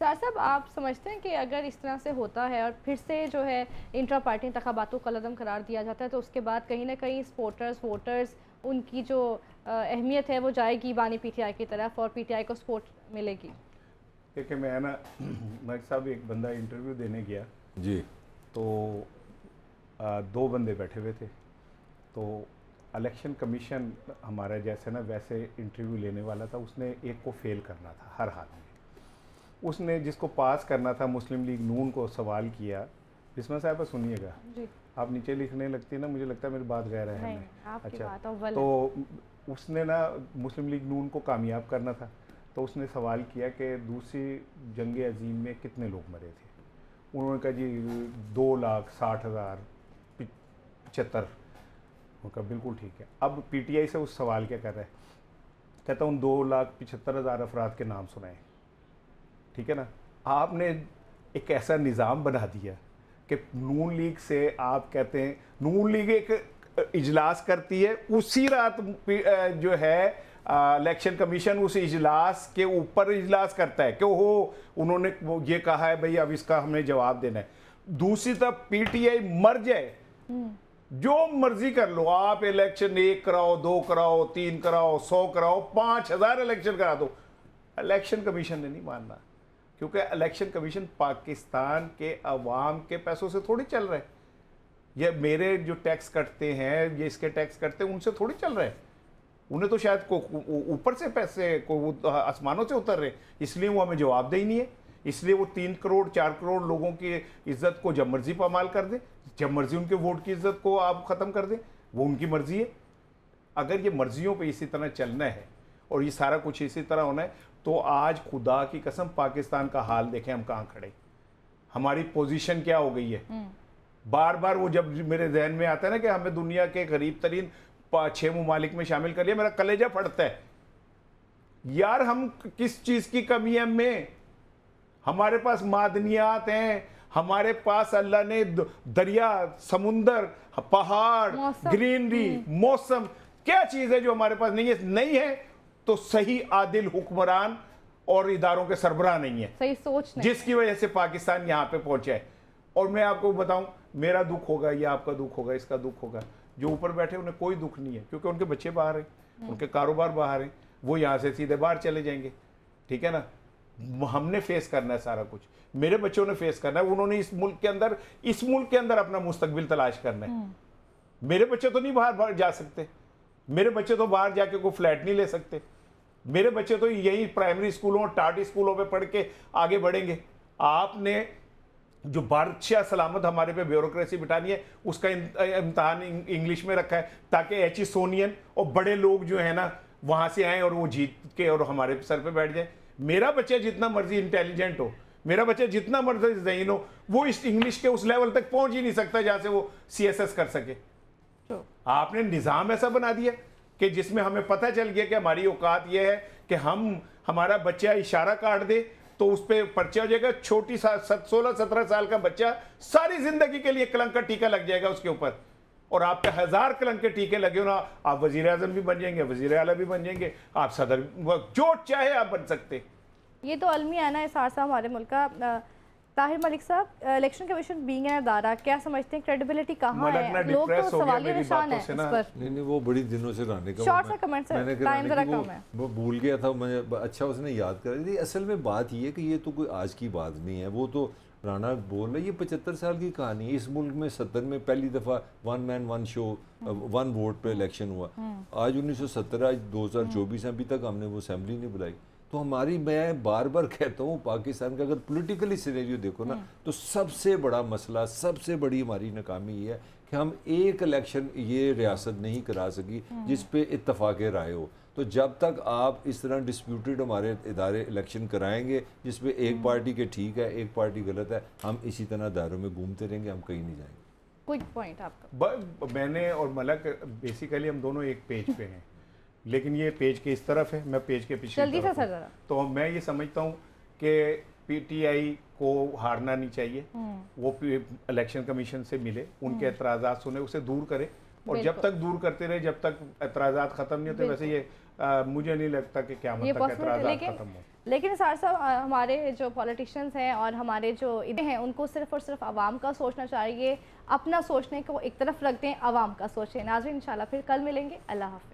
सर साहब, आप समझते हैं कि अगर इस तरह से होता है और फिर से जो है इंट्रा पार्टी इंतखाबातों को कलअदम करार दिया जाता है, तो उसके बाद कहीं ना कहीं सपोर्टर्स, वोटर्स, उनकी जो अहमियत है वो जाएगी बानी पीटीआई की तरफ और पीटीआई को सपोर्ट मिलेगी? देखिए, मैं ना मलिक साहब एक बंदा इंटरव्यू देने गया जी, तो 2 बंदे बैठे हुए थे, तो इलेक्शन कमीशन हमारा जैसे ना वैसे इंटरव्यू लेने वाला था, उसने एक को फेल करना था हर हाल में। उसने जिसको पास करना था मुस्लिम लीग नून को सवाल किया। बिस्मा साहब सुनिएगा, आप नीचे लिखने लगती है ना, मुझे लगता है मेरी बात गैर है। अच्छा, तो उसने ना मुस्लिम लीग नून को कामयाब करना था, तो उसने सवाल किया कि दूसरी जंग अजीम में कितने लोग मरे थे। उन्होंने कहा जी 2,60,075। उनका बिल्कुल ठीक है। अब पीटीआई से उस सवाल क्या कर रहा है, कहता उन 2,75,000 अफराद के नाम सुनाए। ठीक है ना, आपने एक ऐसा निज़ाम बना दिया कि नून लीग से आप कहते हैं, नून लीग एक इजलास करती है, उसी रात जो है इलेक्शन कमीशन उस इजलास के ऊपर इजलास करता है कि हो उन्होंने वो ये कहा है भाई अब इसका हमने जवाब देना है। दूसरी तरफ पीटीआई मर जाए, जो मर्जी कर लो आप, इलेक्शन 1 कराओ, 2 कराओ, 3 कराओ, 100 कराओ, 5,000 इलेक्शन करा दो, इलेक्शन कमीशन ने नहीं मानना। क्योंकि इलेक्शन कमीशन पाकिस्तान के अवाम के पैसों से थोड़ी चल रहा है। ये मेरे जो टैक्स कटते हैं, ये इसके टैक्स कटते हैं, उनसे थोड़ी चल रहा है। उन्हें तो शायद ऊपर से पैसे को आसमानों से उतर रहे, इसलिए वो हमें जवाब दे ही नहीं है। इसलिए वो 3 करोड़ 4 करोड़ लोगों की इज्जत को जब मर्जी पामाल कर दे, जब मर्जी उनके वोट की इज्जत को आप ख़त्म कर दें, वो उनकी मर्जी है। अगर ये मर्जियों पे इसी तरह चलना है और ये सारा कुछ इसी तरह होना है, तो आज खुदा की कसम पाकिस्तान का हाल देखें हम कहाँ खड़े, हमारी पोजीशन क्या हो गई है। बार बार वो जब मेरे जहन में आता है ना कि हमें दुनिया के करीब तरीन 6 ममालिक में शामिल कर लिया, मेरा कलेजा फटता है। यार हम किस चीज़ की कमी है हमें? हमारे पास मादनियात हैं, हमारे पास अल्लाह ने दरिया, समुंदर, पहाड़, ग्रीनरी, मौसम, क्या चीज़ है जो हमारे पास नहीं है? नहीं है तो सही आदिल हुक्मरान और इदारों के सरबराह नहीं है, सही सोच नहीं, जिसकी वजह से पाकिस्तान यहाँ पे पहुंचा है। और मैं आपको बताऊं, मेरा दुख होगा या आपका दुख होगा, इसका दुख होगा, जो ऊपर बैठे उन्हें कोई दुख नहीं है, क्योंकि उनके बच्चे बाहर हैं, उनके कारोबार बाहर हैं, वो यहाँ से सीधे बाहर चले जाएंगे। ठीक है ना, हमने फेस करना है सारा कुछ, मेरे बच्चों ने फेस करना है, उन्होंने इस मुल्क के अंदर अपना मुस्तकबिल तलाश करना है। मेरे बच्चे तो नहीं बाहर जा सकते, मेरे बच्चे तो बाहर जाके कोई फ्लैट नहीं ले सकते, मेरे बच्चे तो यही प्राइमरी स्कूलों और टाटी स्कूलों में पढ़ के आगे बढ़ेंगे। आपने जो बादशाह सलामत हमारे पे ब्यूरोक्रेसी बिठानी है, उसका इम्तहान इंग्लिश में रखा है, ताकि एच सोनियन और बड़े लोग जो है ना वहाँ से आएँ और वो जीत के और हमारे सर पे बैठ जाए। मेरा बच्चा जितना मर्जी इंटेलिजेंट हो, मेरा बच्चा जितना मर्जी ज़हीन हो, वो इस इंग्लिश के उस लेवल तक पहुँच ही नहीं सकता जहाँ से वो CSS कर सके। आपने निज़ाम ऐसा बना दिया कि जिसमें हमें पता चल गया कि हमारी औकात यह है कि हमारा बच्चा इशारा काट दे तो उस पर पर्चा हो जाएगा। छोटी 16-17 साल का बच्चा सारी जिंदगी के लिए कलंक का टीका लग जाएगा उसके ऊपर, और आपके 1000 कलंक के टीके लगे हो ना, आप वजीर आजम भी बन जाएंगे, वजीर आला भी बन जाएंगे, आप सदर, जो चाहे आप बन सकते। ये तो अलमिया है ना इसार साहब हमारे मुल्क का। ताहिर मलिक साहब, इलेक्शन कमीशन बीइंग एन अदारा, क्या समझते हैं क्रेडिबिलिटी कहाँ है? लोग तो सवालिया निशान है इस पर। नहीं, वो बड़ी दिनों से रहने का शॉर्ट सा कमेंट सर, टाइम जरा कम है। वो भूल गया था, मुझे अच्छा उसने याद करा दी। असल में बात ये है कि ये तो कोई आज की बात नहीं है, वो तो राना बोल रहे, ये 75 साल की कहानी है। इस मुल्क में 70 में पहली दफ़ा 1 मैन 1 शो 1 वोट पे इलेक्शन हुआ। आज 1970, आज 2024 अभी तक हमने वो असेंबली नहीं बुलाई। तो हमारी, मैं बार बार कहता हूँ, पाकिस्तान का अगर पॉलिटिकली सिनेरियो देखो ना, तो सबसे बड़ा मसला, सबसे बड़ी हमारी नाकामी ये है कि हम एक इलेक्शन ये रियासत नहीं करा सकी जिस पे इत्तफाक राय हो। तो जब तक आप इस तरह डिस्प्यूटेड हमारे इदारे इलेक्शन कराएंगे जिसमें एक पार्टी के ठीक है, एक पार्टी गलत है, हम इसी तरह दायरों में घूमते रहेंगे, हम कहीं नहीं जाएंगे। क्विक पॉइंट आपका। मैंने और मलक बेसिकली हम दोनों एक पेज पे हैं, लेकिन ये पेज के इस तरफ है, मैं पेज के पीछे जल्दी से सर। तो मैं ये समझता हूँ कि पीटीआई को हारना नहीं चाहिए, वो इलेक्शन कमीशन से मिले, उनके एतराज़ात सुने, उसे दूर करे, और जब तक दूर करते रहे, जब तक एतराज़ात ख़त्म नहीं होते, वैसे ये मुझे नहीं लगता कि क़यामत तक एतराज़ात ख़त्म हो। लेकिन सर साहब, हमारे जो पॉलिटिशियंस हैं और हमारे जो इधर हैं, उनको सिर्फ और सिर्फ आवाम का सोचना चाहिए। अपना सोचने को एक तरफ रख दें, आवाम का सोचें। नाज़रीन, इंशाल्लाह फिर कल मिलेंगे। अल्लाह हाफ़िज़।